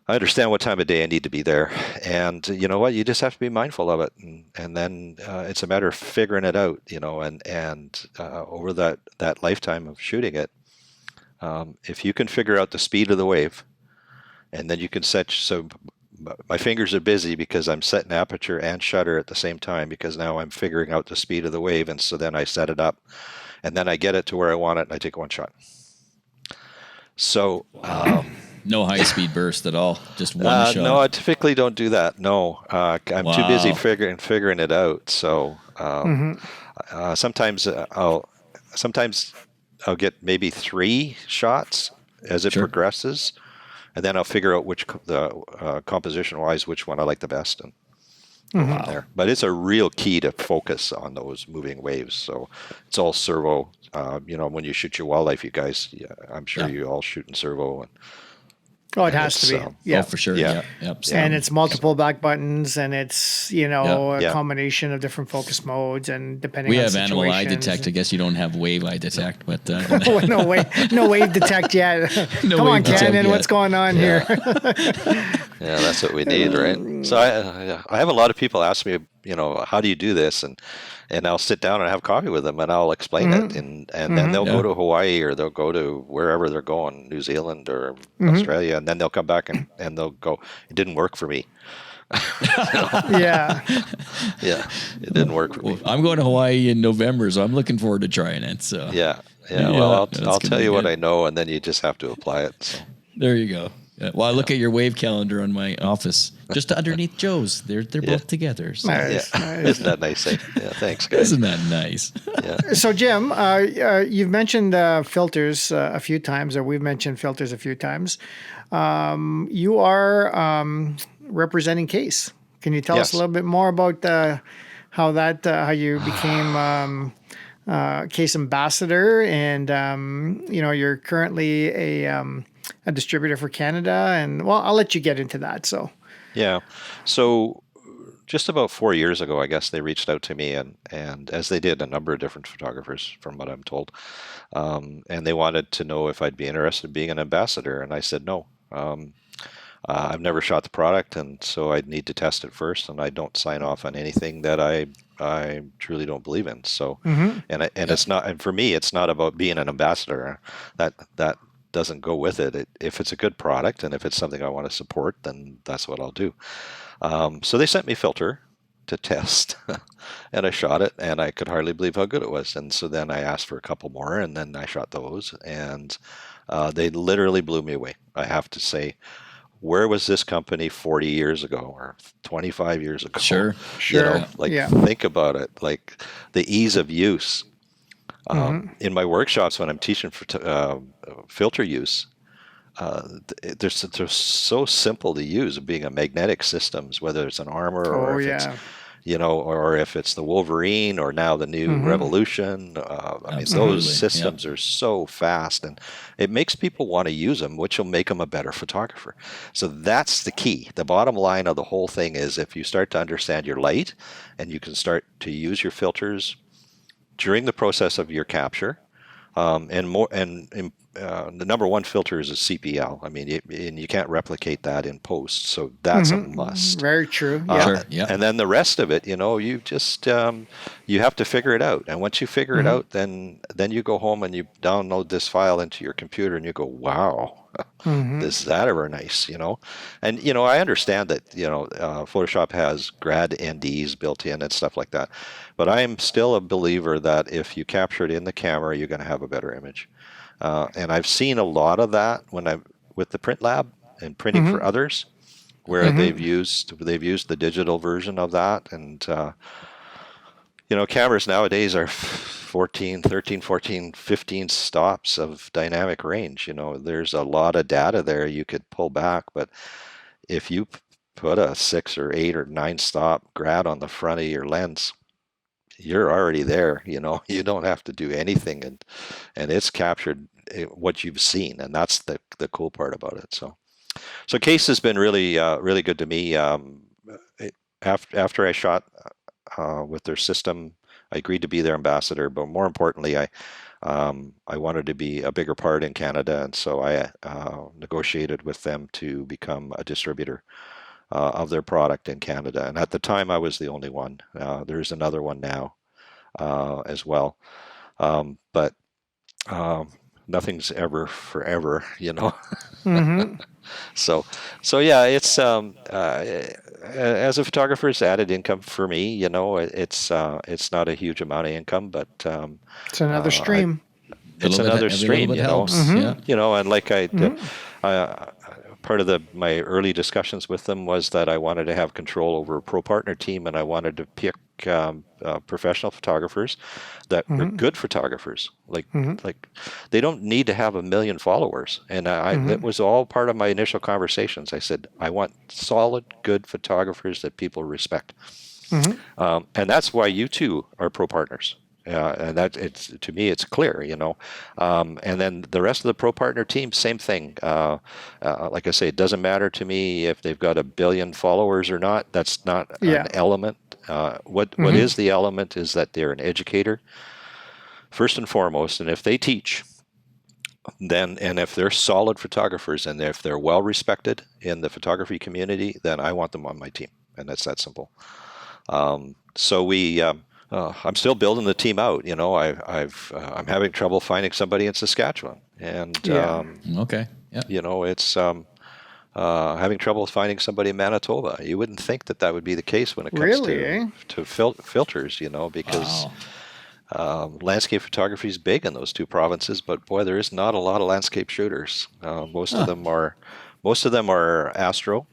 I understand what time of day I need to be there. And you know what? You just have to be mindful of it. And then it's a matter of figuring it out, and over that lifetime of shooting it, if you can figure out the speed of the wave, and then you can set, so my fingers are busy because I'm setting aperture and shutter at the same time, because now I'm figuring out the speed of the wave. And so then I set it up, and then I get it to where I want it, and I take one shot. So no high-speed burst at all, just one shot. No, I typically don't do that. No, I'm too busy figuring it out. So sometimes I'll get maybe 3 shots as it progresses. And then I'll figure out which composition-wise, which one I like the best, and go from there. But it's a real key to focus on those moving waves. So it's all servo. When you shoot your wildlife, you guys, I'm sure you all shoot in servo. It has to be. Oh, for sure. Yeah. Yep. And it's multiple back buttons, and it's, a combination of different focus modes, and depending on situations. We have animal eye detect. I guess you don't have wave eye detect, but no wave detect yet. Come on, Canon, what's going on here? Yeah, that's what we need, right? So I have a lot of people ask me, how do you do this? And I'll sit down and have coffee with them, and I'll explain it. And then they'll go to Hawaii, or they'll go to wherever they're going, New Zealand or Australia, and then they'll come back and they'll go, it didn't work for me. Yeah, it didn't work for me. I'm going to Hawaii in November, so I'm looking forward to trying it. So well, I'll tell you what I know, and then you just have to apply it. So. There you go. Well, I look at your wave calendar on my office, just underneath Joe's. They're both together. So. Nice. Isn't that nice? Yeah, thanks, guys. Isn't that nice? Yeah. So, Jim, you've mentioned filters a few times, or we've mentioned filters a few times. You are representing Kase. Can you tell us a little bit more about how you became Kase Ambassador, and you're currently a distributor for Canada, and I'll let you get into that. So just about 4 years ago, I guess they reached out to me, and as they did a number of different photographers, from what I'm told, and they wanted to know if I'd be interested in being an ambassador, and I said no. I've never shot the product, and so I'd need to test it first, and I don't sign off on anything that I truly don't believe in. So, and it's not, and for me, it's not about being an ambassador. That doesn't go with it. If it's a good product and if it's something I want to support, then that's what I'll do. So they sent me filter to test, and I shot it, and I could hardly believe how good it was. And so then I asked for a couple more, and then I shot those, and they literally blew me away. I have to say, where was this company 40 years ago or 25 years ago? Sure. Think about it, like the ease of use. In my workshops, when I'm teaching for filter use, they're so simple to use, being a magnetic systems, whether it's an Armor or if it's, or if it's the Wolverine or now the new Revolution. I mean, those systems are so fast, and it makes people want to use them, which will make them a better photographer. So that's the key. The bottom line of the whole thing is, if you start to understand your light and you can start to use your filters during the process of your capture, the number one filter is a CPL. I mean, and you can't replicate that in post, so that's a must. Very true. And then the rest of it, you just you have to figure it out. And once you figure it out, then you go home and you download this file into your computer, and you go, wow. Is that ever nice, And, I understand that, Photoshop has grad NDs built in and stuff like that. But I am still a believer that if you capture it in the camera, you're going to have a better image. And I've seen a lot of that when I'm with the print lab and printing for others, where they've used the digital version of that. And, cameras nowadays are 13, 14, 15 stops of dynamic range. There's a lot of data there you could pull back, but if you put a 6 or 8 or 9 stop grad on the front of your lens, you're already there. You don't have to do anything, and it's captured what you've seen, and that's the cool part about it. So Kase has been really really good to me. After I shot with their system, I agreed to be their ambassador, but more importantly, I wanted to be a bigger part in Canada, and so I negotiated with them to become a distributor of their product in Canada. And at the time, I was the only one. There's another one now as well, but nothing's ever forever, So yeah, it's as a photographer, it's added income for me. It's not a huge amount of income, but it's another stream. It's another stream, and like part of my early discussions with them was that I wanted to have control over a pro partner team, and I wanted to pick professional photographers that were good photographers. Like they don't need to have 1 million followers. And that was all part of my initial conversations. I said, I want solid, good photographers that people respect. And that's why you two are pro partners. And to me, it's clear, and then the rest of the pro partner team, same thing. Like I say, it doesn't matter to me if they've got 1 billion followers or not. That's not an element. What is the element is that they're an educator first and foremost. And if they teach, and if they're solid photographers, and if they're well respected in the photography community, then I want them on my team. And that's that simple. So I'm still building the team out. I'm having trouble finding somebody in Saskatchewan, and it's having trouble finding somebody in Manitoba. You wouldn't think that would be the case when it comes to filters, because landscape photography is big in those two provinces. But boy, there is not a lot of landscape shooters. Most of them are astro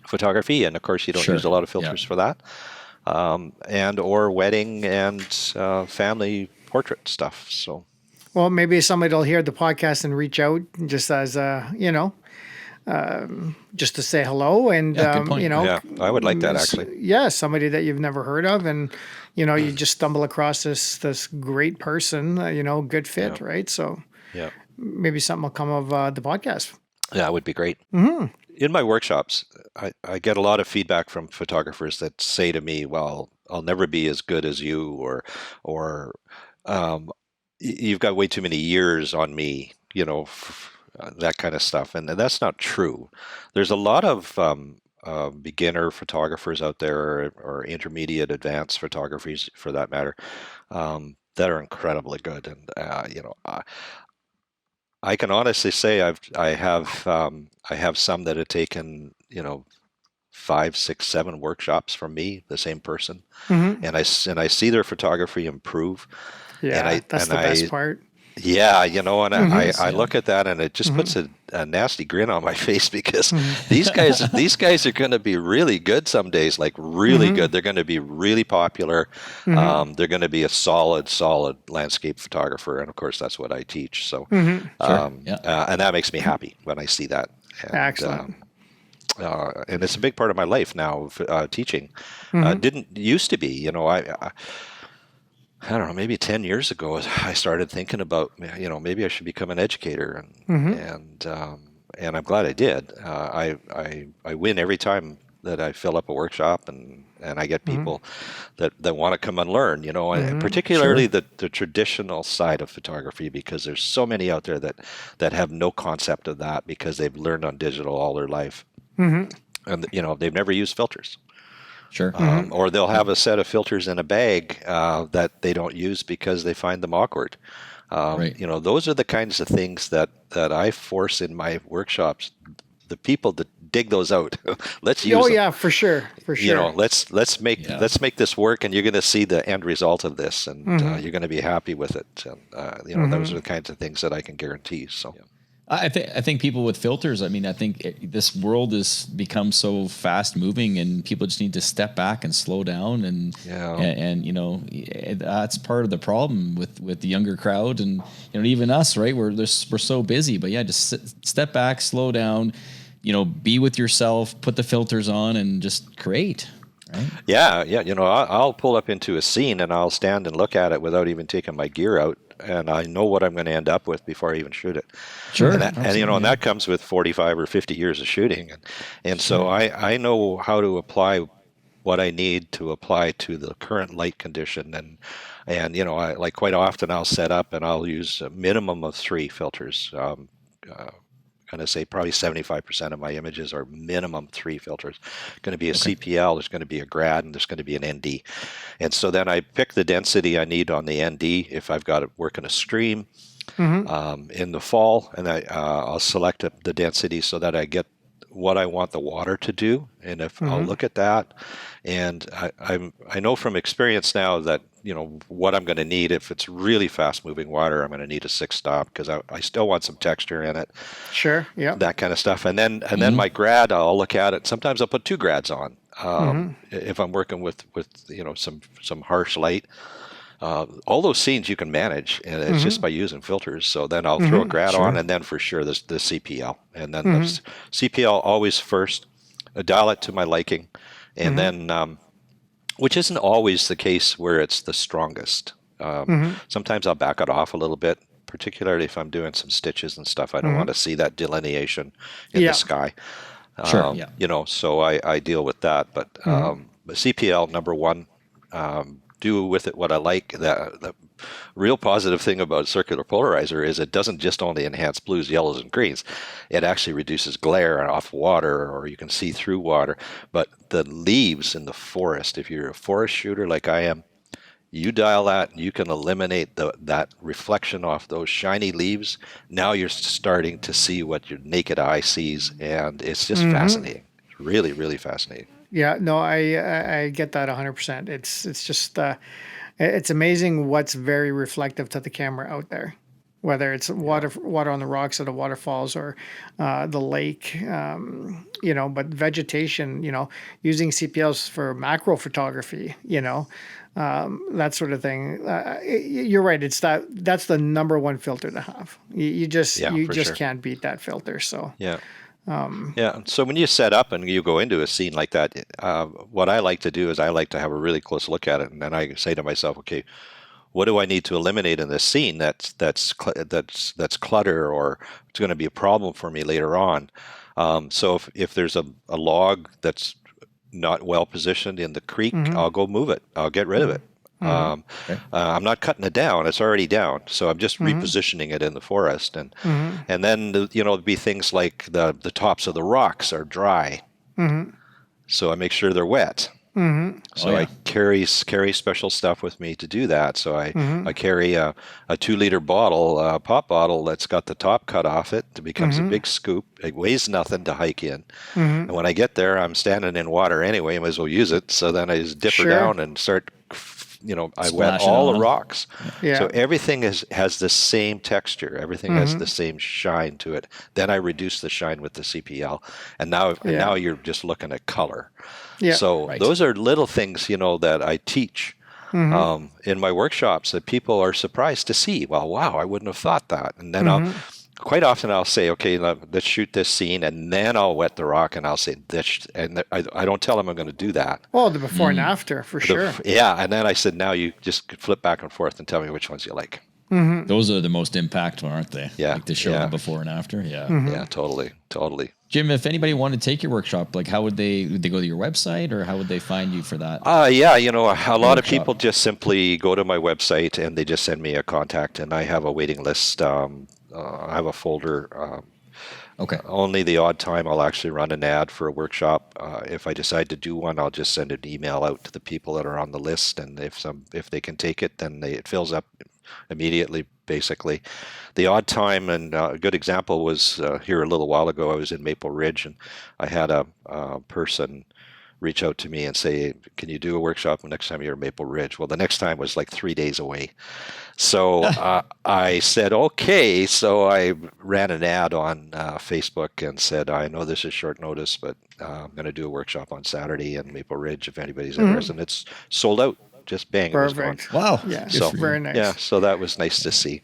photography, and of course you don't use a lot of filters for that. And or wedding and family portrait stuff. So, well, maybe somebody will hear the podcast and reach out just as just to say hello, and I would like that actually. Yeah, somebody that you've never heard of, and you just stumble across this great person, good fit, right? So maybe something will come of the podcast. Yeah, it would be great. in my workshops, I get a lot of feedback from photographers that say to me, "Well, I'll never be as good as you," or um, "You've got way too many years on me," that kind of stuff, and that's not true. There's a lot of beginner photographers out there, or intermediate, advanced photographies, for that matter, that are incredibly good, and I can honestly say I have some that have taken 5, 6, 7 workshops from me, the same person, Mm-hmm. and I see their photography improve, and Yeah, that's the best part. yeah, and I Yeah. look at that and it just puts a nasty grin on my face, because Mm-hmm. these guys are going to be really good some days, like really good. They're going to be really popular. Mm-hmm. They're going to be a solid landscape photographer, and of course that's what I teach. So, Mm-hmm. Sure. Yeah. and that makes me happy when I see that. And, Excellent. and it's a big part of my life now. Teaching Mm-hmm. didn't used to be. I don't know, maybe 10 years ago, I started thinking about, maybe I should become an educator, and I'm glad I did. I win every time that I fill up a workshop, and I get people that want to come and learn, and particularly the traditional side of photography, because there's so many out there that have no concept of that, because they've learned on digital all their life, and they've never used filters. Sure. Or they'll have a set of filters in a bag that they don't use because they find them awkward. Right. Those are the kinds of things that I force in my workshops. The people that dig those out, let's use them. Yeah, for sure. Let's make this work, and you're going to see the end result of this, and you're going to be happy with it. And those are the kinds of things that I can guarantee. So. Yeah. I think people with filters, I think this world has become so fast moving, and people just need to step back and slow down, and that's part of the problem with the younger crowd, and even us, right? We're so busy, but yeah, just step back, slow down, be with yourself, put the filters on, and just create. Right? Yeah. I'll pull up into a scene and I'll stand and look at it without even taking my gear out, and I know what I'm going to end up with before I even shoot it. Sure. And that comes with 45 or 50 years of shooting, and so I know how to apply what I need to apply to the current light condition, and I like quite often I'll set up and I'll use a minimum of 3 filters. Going to say probably 75% of my images are minimum 3 filters. Going to be a CPL, there's going to be a grad, and there's going to be an ND. And so then I pick the density I need on the ND if I've got it working a stream in the fall, and I'll select the density so that I get what I want the water to do. And if I'll look at that, and I know from experience now that what I'm going to need. If it's really fast moving water, I'm going to need a 6-stop, because I still want some texture in it. Sure. Yeah. That kind of stuff. And then my grad, I'll look at it. Sometimes I'll put 2 grads on if I'm working with some harsh light. All those scenes you can manage, and it's just by using filters. So then I'll throw a grad on, and then for sure the CPL, and then the CPL always first. Dial it to my liking, and then. Which isn't always the case where it's the strongest. Sometimes I'll back it off a little bit, particularly if I'm doing some stitches and stuff. I don't want to see that delineation in the sky. Sure. So I deal with that. But CPL, number one, do with it what I like. The real positive thing about circular polarizer is it doesn't just only enhance blues, yellows, and greens. It actually reduces glare off water, or you can see through water. But the leaves in the forest, if you're a forest shooter like I am, you dial that and you can eliminate that reflection off those shiny leaves. Now you're starting to see what your naked eye sees, and it's just fascinating. It's really, really fascinating. Yeah, no, I get that 100%. It's just it's amazing what's very reflective to the camera out there, whether it's water on the rocks or the waterfalls, or the lake, but vegetation, using CPLs for macro photography, that sort of thing. You're right. That's the number one filter to have. You just can't beat that filter. So yeah. So when you set up and you go into a scene like that, what I like to do is I like to have a really close look at it, and then I say to myself, okay, what do I need to eliminate in this scene that's clutter, or it's going to be a problem for me later on? So if there's a log that's not well positioned in the creek, I'll go move it. I'll get rid of it. I'm not cutting it down; it's already down. So I'm just repositioning it in the forest, and then there'll be things like the tops of the rocks are dry, so I make sure they're wet. So I carry special stuff with me to do that. So I carry a 2-liter bottle, pop bottle that's got the top cut off it. It becomes a big scoop. It weighs nothing to hike in. And when I get there, I'm standing in water anyway. I might as well use it. So then I just dip her down and start. I wet all the rocks. Yeah. So everything has the same texture. Everything has the same shine to it. Then I reduce the shine with the CPL, and now you're just looking at color. Yeah. So those are little things, that I teach in my workshops that people are surprised to see. Well, wow, I wouldn't have thought that. And then quite often I'll say, okay, let's shoot this scene, and then I'll wet the rock, and I'll say this, and I don't tell them I'm going to do that. Oh, the before and after, for sure. And then I said, now you just flip back and forth and tell me which ones you like. Those are the most impactful, aren't they? Yeah. Like to show the before and after. Yeah. Yeah, totally. Jim, if anybody wanted to take your workshop, like how would they go to your website, or how would they find you for that? A lot of people just simply go to my website and they just send me a contact, and I have a waiting list. I have a folder. Only the odd time I'll actually run an ad for a workshop. If I decide to do one, I'll just send an email out to the people that are on the list, and if they can take it, then it fills up immediately, basically. The odd time, and a good example was here a little while ago, I was in Maple Ridge, and I had a person reach out to me and say, can you do a workshop next time you're in Maple Ridge? Well, the next time was like 3 days away. So I said, okay. So I ran an ad on Facebook and said, I know this is short notice, but I'm going to do a workshop on Saturday in Maple Ridge if anybody's interested. And it's sold out. Just bang. Perfect. Wow. Yeah. So very nice. Yeah. So that was nice to see.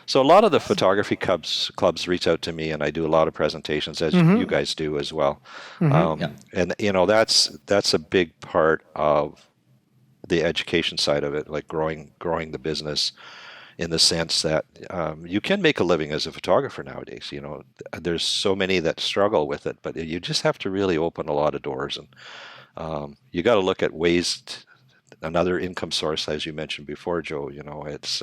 So a lot of the photography clubs reach out to me, and I do a lot of presentations, as you guys do as well. And that's a big part of the education side of it, like growing the business, in the sense that you can make a living as a photographer nowadays. There's so many that struggle with it, but you just have to really open a lot of doors, and you got to look at ways. Another income source, as you mentioned before, Joe. It's.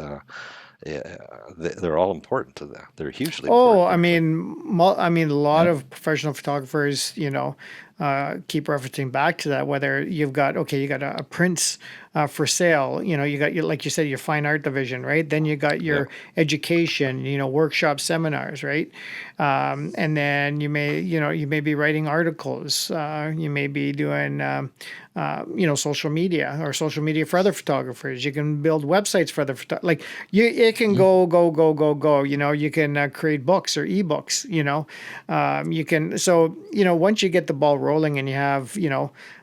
They're all important to that. They're hugely important. I mean, a lot of professional photographers, keep referencing back to that. Whether you got a prints for sale, you got like you said, your fine art division, right? Then you got your education, workshop seminars, right? And then you may be writing articles. You may be doing, social media for other photographers. You can build websites for other photographers. It can go. You can create books or ebooks. You can. So once you get the ball rolling and you have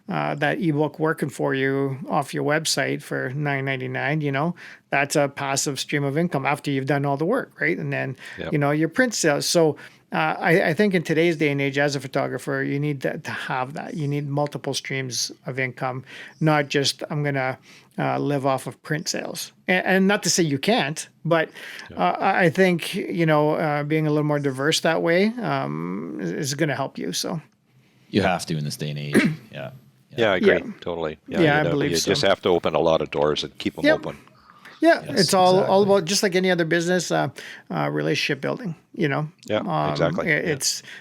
that ebook working for you off your website for $9.99, that's a passive stream of income after you've done all the work, right? And then your print sales. So I think in today's day and age, as a photographer, you need to have that. You need multiple streams of income, not just I'm going to live off of print sales. And not to say you can't, but I think being a little more diverse that way is going to help you. So you have to in this day and age. Yeah, I agree. Totally. I believe you so. You just have to open a lot of doors and keep them open. Yeah, yes, it's all about, just like any other business, relationship building. Yeah, exactly.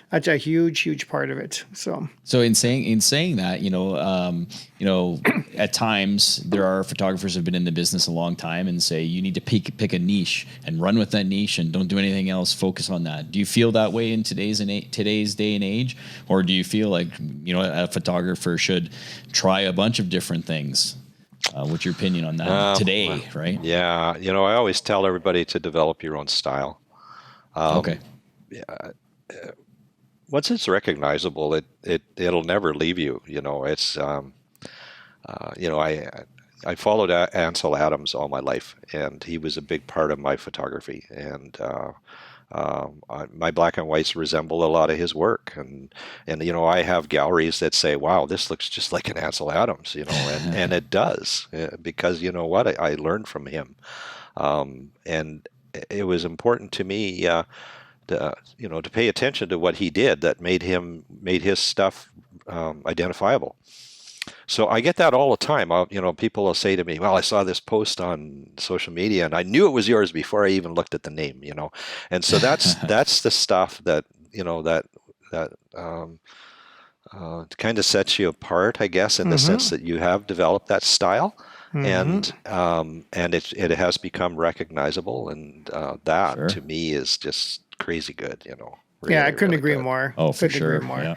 That's a huge part of it. So in saying that, at times there are photographers who've been in the business a long time and say you need to pick a niche and run with that niche and don't do anything else. Focus on that. Do you feel that way in today's day and age, or do you feel like a photographer should try a bunch of different things? What's your opinion on that today, right? Yeah, I always tell everybody to develop your own style. Okay. Yeah, once it's recognizable, it'll never leave you. It's I followed Ansel Adams all my life, and he was a big part of my photography. And my black and whites resemble a lot of his work, and I have galleries that say, wow, this looks just like an Ansel Adams, and it does, because what, I learned from him, and it was important to me to pay attention to what he did that made his stuff identifiable. So I get that all the time. People will say to me, "Well, I saw this post on social media, and I knew it was yours before I even looked at the name." And so that's the stuff that kind of sets you apart, I guess, in the sense that you have developed that style, and it has become recognizable, and that to me is just crazy good. Really, I couldn't really agree good. more. Oh, for Couldn't sure. agree more. Yeah.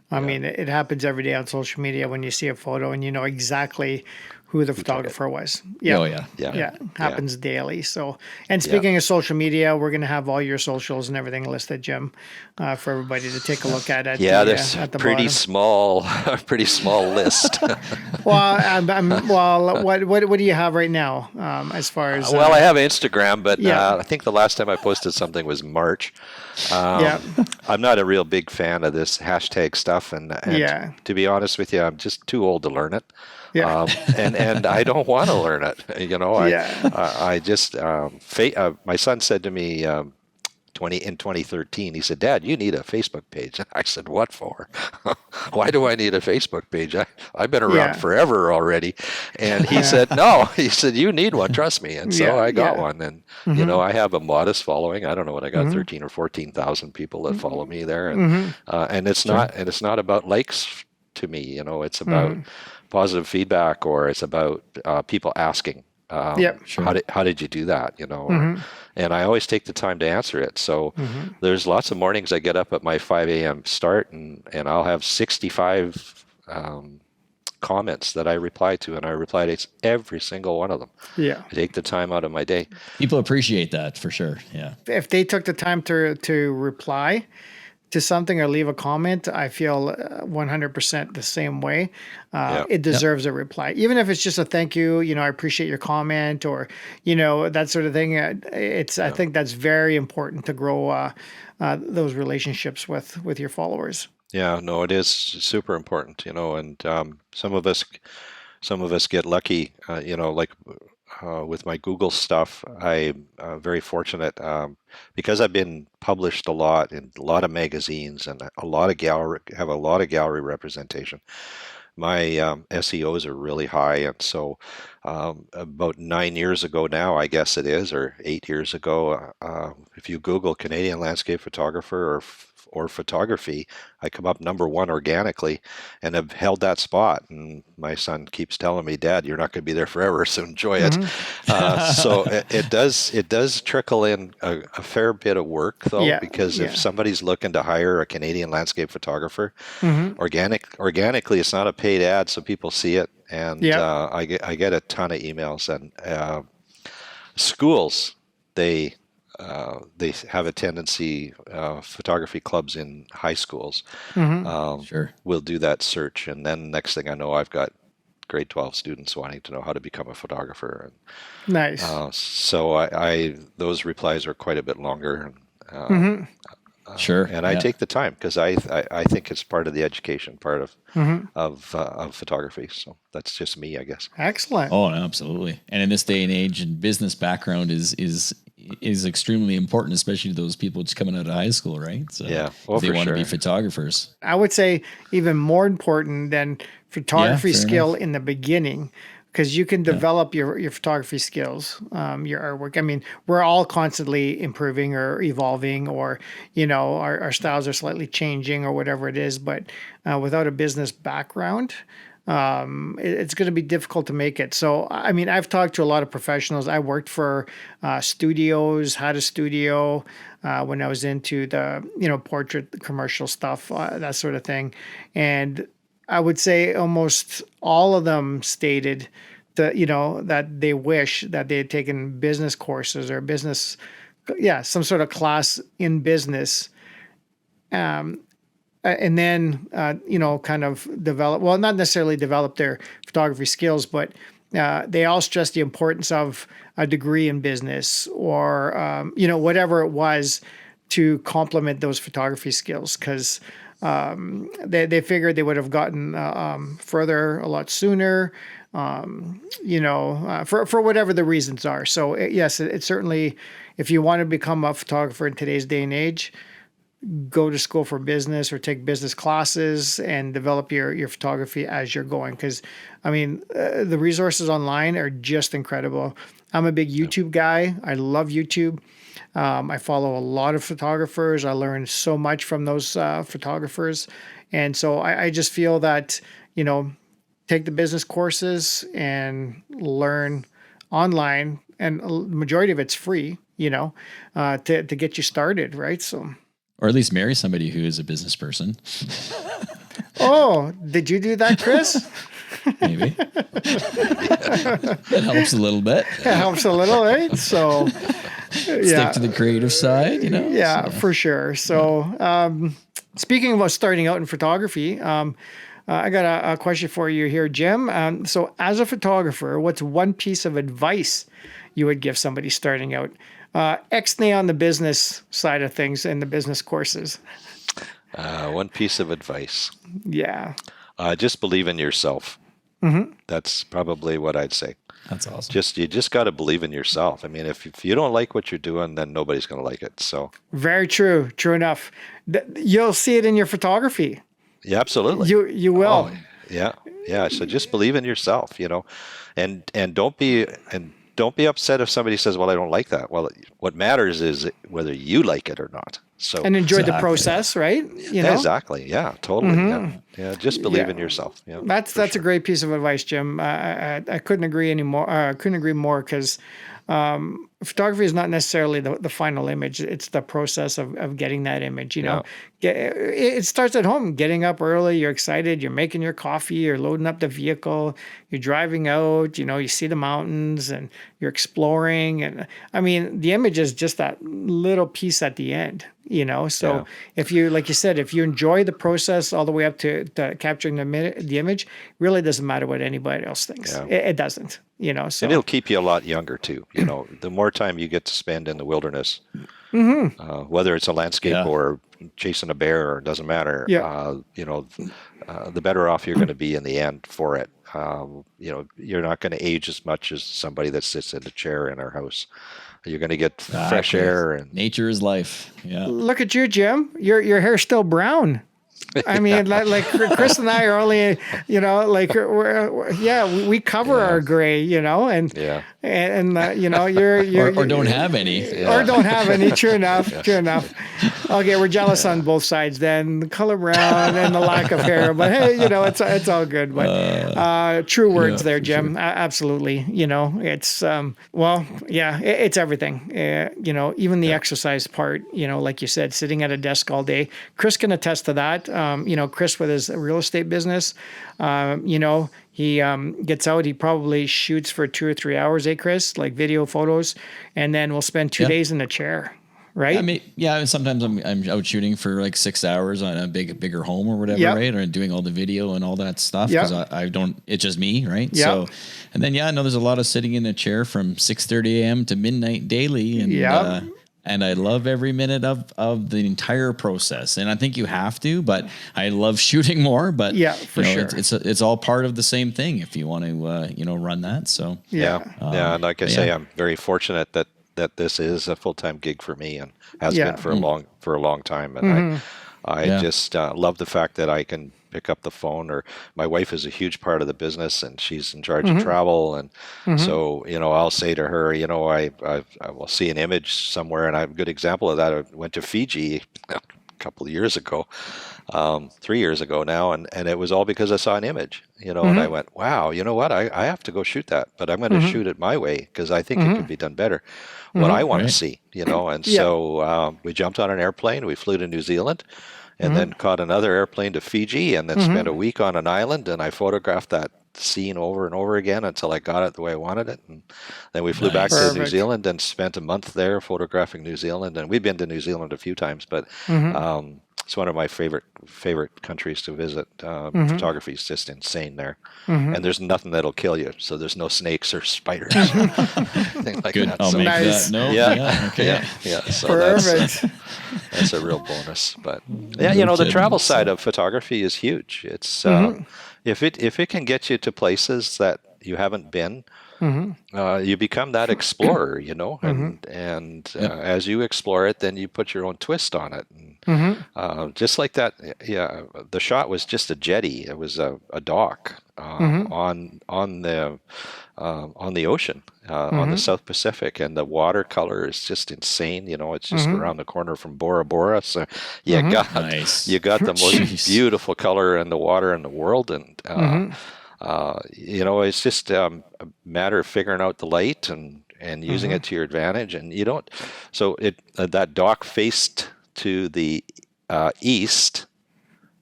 I mean, it happens every day on social media when you see a photo and you know exactly who the photographer was. Yeah. Oh, yeah. Yeah. Happens daily. So, and speaking of social media, we're going to have all your socials and everything listed, Jim, for everybody to take a look at. There's at the pretty bottom. pretty small list. Well, what do you have right now as far as? Well, I have Instagram, but I think the last time I posted something was March. I'm not a real big fan of this hashtag stuff, and to be honest with you, I'm just too old to learn it. Yeah. And I don't want to learn it. I just my son said to me in 2013, he said, "Dad, you need a Facebook page." And I said, "What for? Why do I need a Facebook page? I've been around forever already." And he said, "No," he said, "you need one, trust me." And so I got one, and I have a modest following. I don't know what I got, 13 or 14,000 people that follow me there, and it's not about likes to me. It's about positive feedback, or it's about people asking, how did you do that? And I always take the time to answer it. So there's lots of mornings I get up at my 5 a.m. start, and I'll have 65 comments that I reply to, and I reply to every single one of them. Yeah, I take the time out of my day. People appreciate that for sure. Yeah, if they took the time to reply to something or leave a comment, I feel 100% the same way. It deserves a reply, even if it's just a thank you. I appreciate your comment, or that sort of thing. I think that's very important to grow those relationships with your followers. Yeah, no, it is super important. And some of us get lucky. Like with my Google stuff, I'm very fortunate because I've been published a lot in a lot of magazines and have a lot of gallery representation. My SEOs are really high, and so about 9 years ago now, I guess it is, or 8 years ago, if you Google Canadian landscape photographer or photography, I come up number one organically, and have held that spot. And my son keeps telling me, "Dad, you're not going to be there forever, so enjoy it." So it does trickle in a fair bit of work, though, because if somebody's looking to hire a Canadian landscape photographer, organically, it's not a paid ad, so people see it, and I get a ton of emails. And schools, they have a tendency, photography clubs in high schools will do that search, and then next thing I know, I've got grade 12 students wanting to know how to become a photographer. And, nice. So I those replies are quite a bit longer. And I take the time because I think it's part of the education part of photography. So that's just me, I guess. Excellent. Oh, no, absolutely. And in this day and age, business background is extremely important, especially to those people just coming out of high school, right? So if they want to be photographers. I would say even more important than photography skill in the beginning, because you can develop your photography skills, your artwork. I mean, we're all constantly improving or evolving, or our styles are slightly changing or whatever it is. But without a business background, it's going to be difficult to make it. So, I mean, I've talked to a lot of professionals. I worked for studios, had a studio when I was into the, portrait commercial stuff, that sort of thing. And I would say almost all of them stated that, that they wish that they had taken business courses or some sort of class in business. And then, kind of not necessarily develop their photography skills, but they all stress the importance of a degree in business or, whatever it was to complement those photography skills. Because they figured they would have gotten further a lot sooner, for whatever the reasons are. So yes, it certainly, if you want to become a photographer in today's day and age, go to school for business or take business classes and develop your photography as you're going. Because, the resources online are just incredible. I'm a big YouTube guy. I love YouTube. I follow a lot of photographers. I learn so much from those photographers. And so I just feel that, take the business courses and learn online. And the majority of it's free, to get you started, right? So... Or at least marry somebody who is a business person. Oh, did you do that, Chris? Maybe. It helps a little bit. It helps a little, right? So, stick to the creative side, Yeah, so. For sure. So, speaking about starting out in photography, I got a question for you here, Jim. So, as a photographer, what's one piece of advice you would give somebody starting out? Ex-nay on the business side of things and the business courses. One piece of advice. Yeah. Just believe in yourself. Mm-hmm. That's probably what I'd say. That's awesome. You just got to believe in yourself. If you don't like what you're doing, then nobody's going to like it. So. Very true. True enough. You'll see it in your photography. Yeah, absolutely. You will. Oh, yeah. Yeah. So just believe in yourself, and don't be upset if somebody says, well, I don't like that. Well, what matters is whether you like it or not. So and enjoy the process, right? Exactly. Yeah, totally. Mm-hmm. Yeah. Just believe in yourself. Yeah, that's sure. A great piece of advice, Jim. I couldn't agree anymore. I couldn't agree more because photography is not necessarily the final image. It's the process of getting that image, It starts at home, getting up early. You're excited. You're making your coffee. You're loading up the vehicle. You're driving out, you see the mountains and you're exploring. And the image is just that little piece at the end, So if you, like you said, if you enjoy the process all the way up to capturing the image, really doesn't matter what anybody else thinks. Yeah. It doesn't, So. And it'll keep you a lot younger too. The more time you get to spend in the wilderness, whether it's a landscape or chasing a bear, or it doesn't matter. Yeah. The better off you're going to be in the end for it. You're not going to age as much as somebody that sits in a chair in our house. You're going to get fresh air, and nature is life. Yeah. Look at you, Jim. Your hair's still brown. Like Chris and I are only, we cover our gray, and you're or don't have any, or don't have any. True enough. Okay, we're jealous on both sides. Then the color brown and the lack of hair, but hey, it's all good. But true words there, Jim. Sure. Absolutely. It's it's everything. Even the exercise part. Like you said, sitting at a desk all day. Chris can attest to that. Chris with his real estate business, he gets out, he probably shoots for 2 or 3 hours, Chris, like video photos, and then we'll spend 2 days in the chair, right? Sometimes I'm out shooting for like 6 hours on a bigger home or whatever, right? Or doing all the video and all that stuff because I don't, it's just me, right? Yep. So, and then, there's a lot of sitting in a chair from 6:30 a.m. to midnight daily. And, and I love every minute of the entire process. And I think you have to, but I love shooting more. But for sure, it's all part of the same thing if you want to run that. So and like I say, I'm very fortunate that this is a full-time gig for me and has been for a long time. And I just love the fact that I can pick up the phone, or my wife is a huge part of the business and she's in charge of travel. And so, I'll say to her, I will see an image somewhere, and I have a good example of that. I went to Fiji a couple of years ago, 3 years ago now. And it was all because I saw an image, and I went, wow, you know what? I have to go shoot that, but I'm going to shoot it my way because I think it could be done better. What I want to see, and so we jumped on an airplane, we flew to New Zealand, and then caught another airplane to Fiji, and then spent a week on an island, and I photographed that scene over and over again until I got it the way I wanted it. And then we flew back to New Zealand and spent a month there photographing New Zealand. And we've been to New Zealand a few times, but it's one of my favorite countries to visit. Photography is just insane there, and there's nothing that'll kill you. So there's no snakes or spiders, thing like Good. that. I'll So, make Nice. that. No. yeah, Okay. yeah. So Perfect. that's a real bonus. But yeah, you know, the travel side of photography is huge. It's if it can get you to places that you haven't been, you become that explorer, you know, and as you explore it, then you put your own twist on it. And, just like that, yeah, the shot was just a jetty. It was a dock on the ocean, on the South Pacific, and the watercolor is just insane. You know, it's just around the corner from Bora Bora, so you got the most beautiful color in the water in the world, and you know, it's just a matter of figuring out the light and using it to your advantage. And you don't, so that dock faced to the east,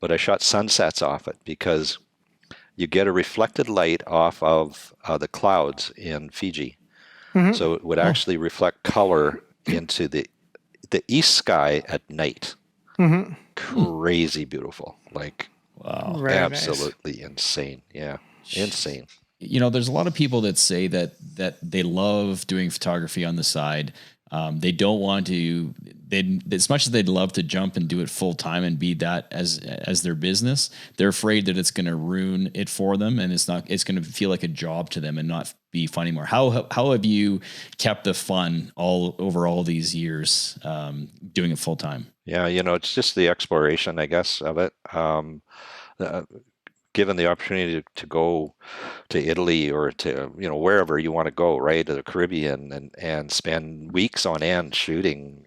but I shot sunsets off it because you get a reflected light off of the clouds in Fiji. So it would actually reflect color into the east sky at night. Crazy beautiful. Like, Wow. Very absolutely insane. Yeah. Insane. You know, there's a lot of people that say that they love doing photography on the side. They don't want to, as much as they'd love to jump and do it full time and be that as their business, they're afraid that it's going to ruin it for them, and it's going to feel like a job to them and not be fun anymore. How have you kept the fun over all these years, doing it full time? Yeah, you know, it's just the exploration, I guess, of it. Given the opportunity to go to Italy or to, you know, wherever you want to go, right, to the Caribbean, and spend weeks on end shooting,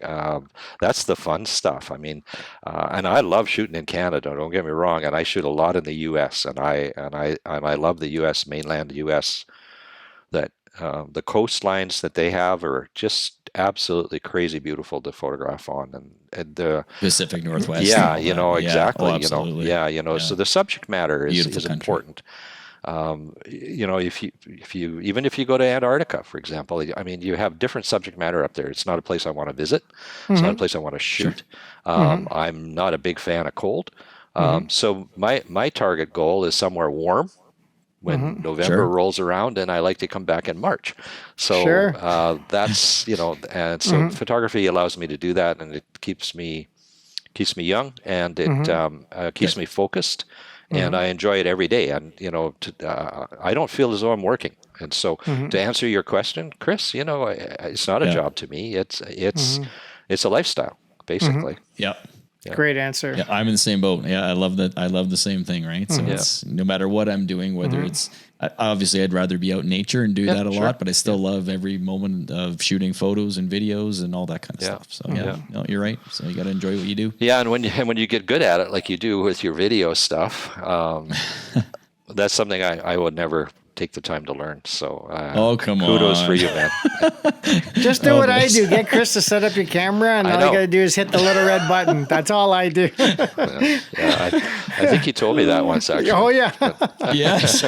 that's the fun stuff. I mean, and I love shooting in Canada, don't get me wrong, and I shoot a lot in the U.S. and I love the U.S. mainland U.S. that the coastlines that they have are just absolutely crazy beautiful to photograph on, and the Pacific Northwest. Yeah, you know, exactly. Yeah. Oh, you know, absolutely. you know, so the subject matter is important. You know, if you even if you go to Antarctica, for example, I mean, you have different subject matter up there. It's not a place I want to visit. It's not a place I want to shoot. I'm not a big fan of cold. So my target goal is somewhere warm when November rolls around, and I like to come back in March. So that's, you know, and so photography allows me to do that, and it keeps me young, and it keeps me focused, and I enjoy it every day. And, you know, I don't feel as though I'm working. And so to answer your question, Chris, you know, it's not a job to me. It's a lifestyle, basically. Yeah. Yeah. Great answer. Yeah, I'm in the same boat. Yeah, I love that. I love the same thing, right? So it's no matter what I'm doing, whether it's obviously I'd rather be out in nature and do that a lot, but I still love every moment of shooting photos and videos and all that kind of stuff. So no, you're right. So you got to enjoy what you do. Yeah, and when you get good at it, like you do with your video stuff, that's something I would never take the time to learn. So kudos for you, man. Just do what I do. Get Chris to set up your camera, and all you got to do is hit the little red button. That's all I do. I think you told me that once, actually. Oh yeah. Yes.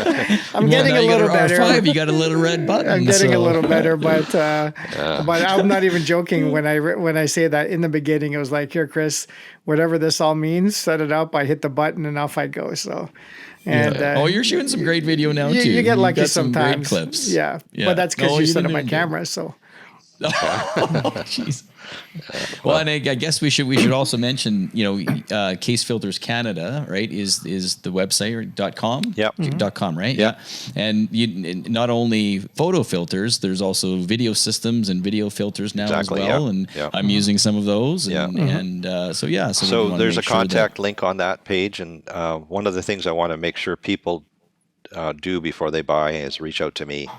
I'm getting a little better. R5, you got a little red button. I'm getting a little better, but I'm not even joking when I say that. In the beginning, it was like, here, Chris, whatever this all means, set it up. I hit the button, and off I go. So. And you're shooting some great video now too. You get lucky sometimes. Some great clips. Yeah. But that's because you set up my camera. So. Jeez. Well, and I guess we should also mention, you know, Kase Filters Canada, right, is the website .com? Yep. .com, right? Yeah. And not only photo filters, there's also video systems and video filters now as well. And I'm using some of those. And so there's a contact link on that page. And one of the things I want to make sure people do before they buy is reach out to me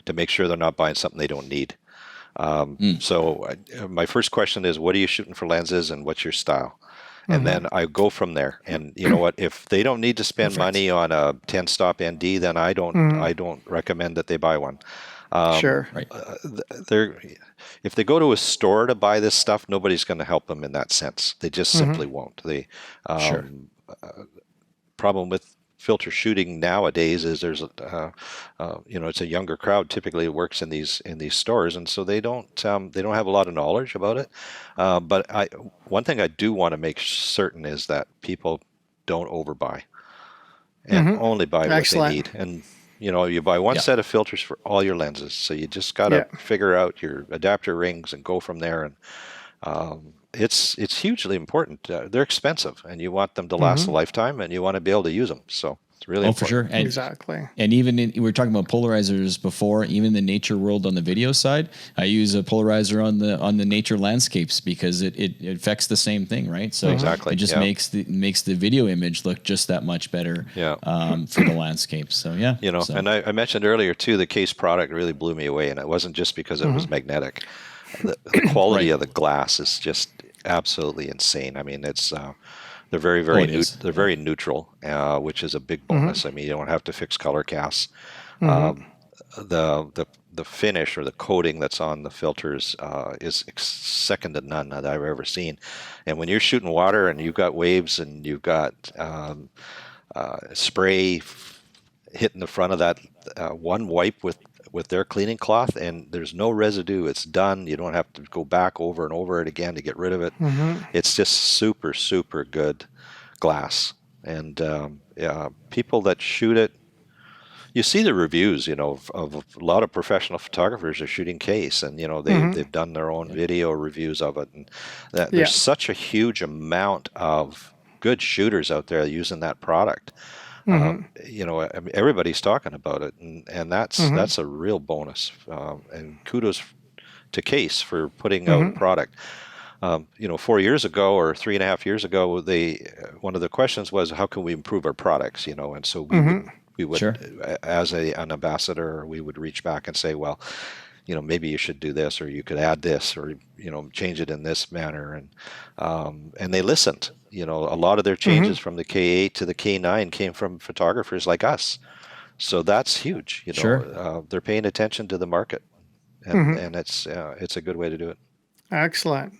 to make sure they're not buying something they don't need. So my first question is, what are you shooting for lenses and what's your style? And then I go from there. And you know what, if they don't need to spend money on a 10-stop ND, then I don't recommend that they buy one. Sure. Right. If they go to a store to buy this stuff, nobody's going to help them in that sense. They just simply won't. Problem with filter shooting nowadays is there's it's a younger crowd typically works in these stores, and so they don't have a lot of knowledge about it. But one thing I do want to make certain is that people don't overbuy and only buy what they need. And you buy one set of filters for all your lenses, so you just got to figure out your adapter rings and go from there. And it's hugely important. They're expensive, and you want them to last a lifetime, and you want to be able to use them. So it's really important. For sure. And, exactly. And even we were talking about polarizers before, even in the nature world on the video side, I use a polarizer on the nature landscapes because it affects the same thing, right? So exactly. It just makes the video image look just that much better for the landscape. So and I mentioned earlier too, the Kase product really blew me away, and it wasn't just because it was magnetic. The quality of the glass is just absolutely insane. I mean, it's they're they're very neutral, which is a big bonus. I mean, you don't have to fix color casts. The finish or the coating that's on the filters is second to none that I've ever seen. And when you're shooting water and you've got waves and you've got spray hitting the front of that one wipe with their cleaning cloth, and there's no residue, it's done. You don't have to go back over and over it again to get rid of it. It's just super, super good glass. And people that shoot it, you see the reviews, of a lot of professional photographers are shooting Kase, and they've done their own video reviews of it, and there's such a huge amount of good shooters out there using that product. I mean, everybody's talking about it, and that's a real bonus. And kudos to Kase for putting out a product. 4 years ago or 3.5 years ago, one of the questions was, how can we improve our products? And so we would as an ambassador, we would reach back and say, well, maybe you should do this, or you could add this, or change it in this manner, and they listened. A lot of their changes from the K8 to the K9 came from photographers like us, so that's huge. They're paying attention to the market, and it's a good way to do it. Excellent.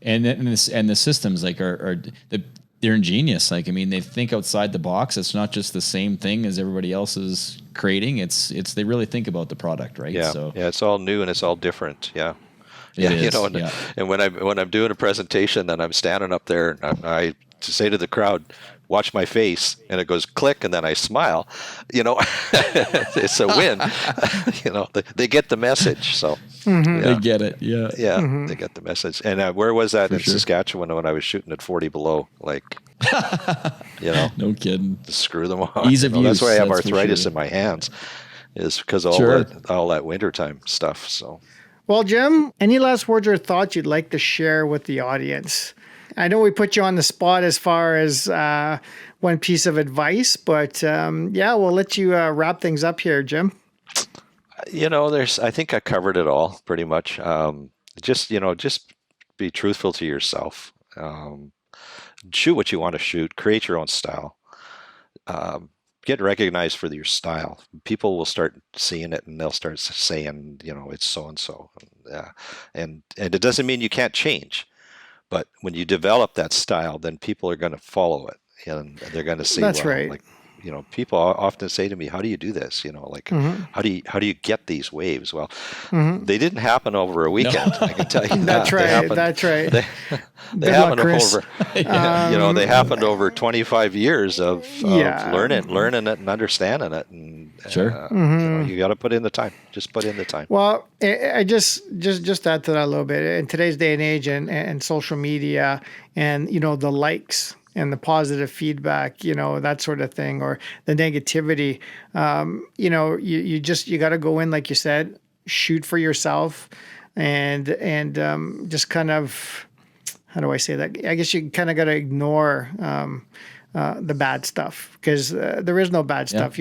And the systems they're ingenious. Like, I mean, they think outside the box. It's not just the same thing as everybody else is creating. It's they really think about the product, right? Yeah. So it's all new and it's all different. Yeah. It is, and when I'm doing a presentation and I'm standing up there, and I say to the crowd, watch my face, and it goes click, and then I smile. It's a win. They get the message. So they get it. Yeah. Yeah, they get the message. And where was that in Saskatchewan when I was shooting at 40 below? Like, no kidding. Screw them on. Ease of use. That's why I have arthritis in my hands, is because of all that wintertime stuff. So. Well, Jim, any last words or thoughts you'd like to share with the audience? I know we put you on the spot as far as one piece of advice, but we'll let you wrap things up here, Jim. I think I covered it all pretty much. Just be truthful to yourself. Shoot what you want to shoot. Create your own style. Get recognized for your style. People will start seeing it, and they'll start saying, it's so and so, and it doesn't mean you can't change, but when you develop that style, then people are going to follow it, and they're going to say, "That's right." Like, people often say to me, "How do you do this? How do you get these waves?" Well, they didn't happen over a weekend. No. I can tell you that's that. Right. That's right. They happened over, they happened over 25 years of learning it and understanding it. And you got to put in the time. Just put in the time. Well, I just add to that a little bit. In today's day and age, and social media, and the likes and the positive feedback, that sort of thing, or the negativity, you got to go in, like you said, shoot for yourself, and just kind of, how do I say that? I guess you kind of got to ignore the bad stuff, because there is no bad stuff.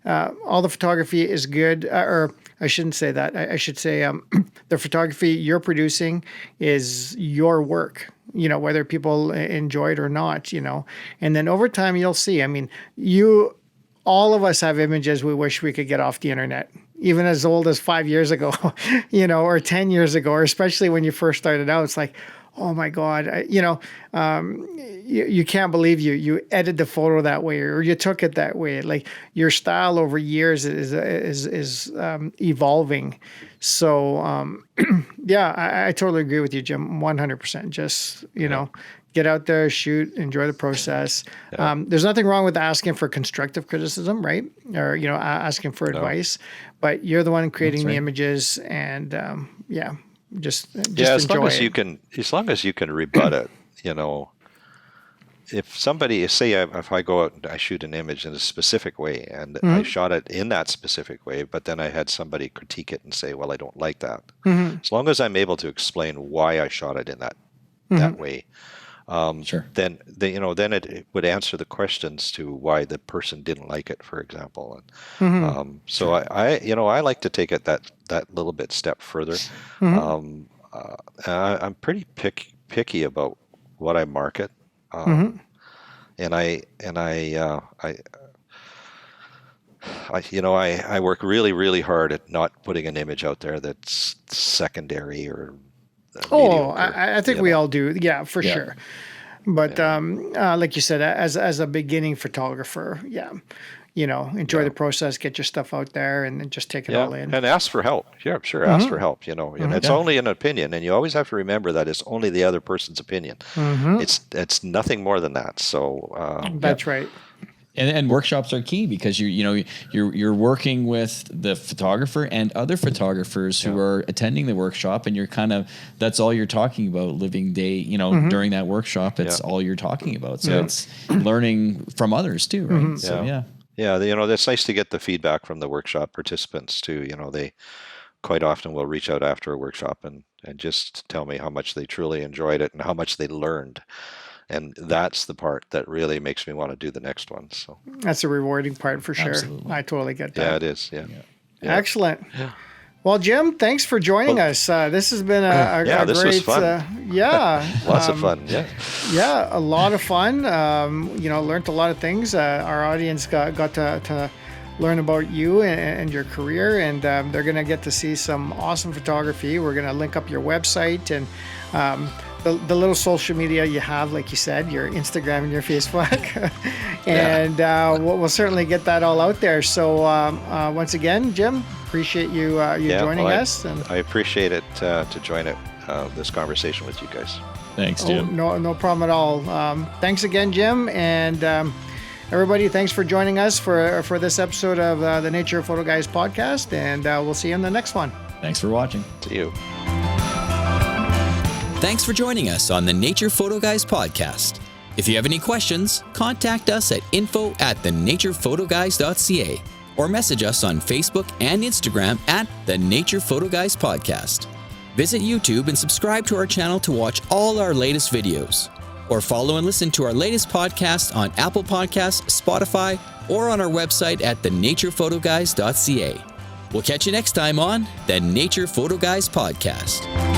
All the photography is good, or I shouldn't say that. I should say the photography you're producing is your work, whether people enjoy it or not, and then over time you'll see. I mean, all of us have images we wish we could get off the internet, even as old as 5 years ago, or 10 years ago, or especially when you first started out. It's like, oh my God, you can't believe you edited the photo that way, or you took it that way. Like, your style over years is evolving. So yeah, I totally agree with you, Jim, 100%. Just, get out there, shoot, enjoy the process. Yeah. There's nothing wrong with asking for constructive criticism, right? Or, asking for advice, but you're the one creating the images, and just as enjoy long as it. as long as you can rebut it, if somebody, say, if I go out and I shoot an image in a specific way, and I shot it in that specific way, but then I had somebody critique it and say, well, I don't like that. As long as I'm able to explain why I shot it in that way, then it would answer the questions to why the person didn't like it, for example. And so I like to take it that little bit step further. I'm pretty picky about what I market. And I work really, really hard at not putting an image out there that's secondary or mediocre, I think we all do. Yeah, for sure. But like you said, as a beginning photographer, enjoy the process, get your stuff out there, and just take it all in. And ask for help. Yeah, sure. Ask for help. And it's only an opinion, and you always have to remember that it's only the other person's opinion. It's nothing more than that. So that's right. And workshops are key, because you're working with the photographer and other photographers who are attending the workshop, and that's all you're talking about, living day, during that workshop. It's all you're talking about. So it's learning from others too, right? So it's nice to get the feedback from the workshop participants too. They quite often will reach out after a workshop and just tell me how much they truly enjoyed it and how much they learned. And that's the part that really makes me want to do the next one. So that's a rewarding part for sure. Absolutely. I totally get that. Yeah, it is. Yeah. Excellent. Yeah. Well, Jim, thanks for joining us. This has been a great, was fun. Lots of fun. Yeah, a lot of fun. Learned a lot of things. Our audience got to learn about you and your career, and they're going to get to see some awesome photography. We're going to link up your website and the little social media you have, like you said, your Instagram and your Facebook. And we'll certainly get that all out there. So once again, Jim, appreciate you joining us. And I appreciate it to join this conversation with you guys. Thanks, Jim. No problem at all. Thanks again, Jim. And everybody, thanks for joining us for this episode of the Nature Photo Guys podcast. And we'll see you in the next one. Thanks for watching. See you. Thanks for joining us on the Nature Photo Guys podcast. If you have any questions, contact us at info@thenaturePhotoGuys.ca or message us on Facebook and Instagram at the Nature Photo Guys podcast. Visit YouTube and subscribe to our channel to watch all our latest videos. Or follow and listen to our latest podcast on Apple Podcasts, Spotify, or on our website at thenaturePhotoGuys.ca. We'll catch you next time on the Nature Photo Guys podcast.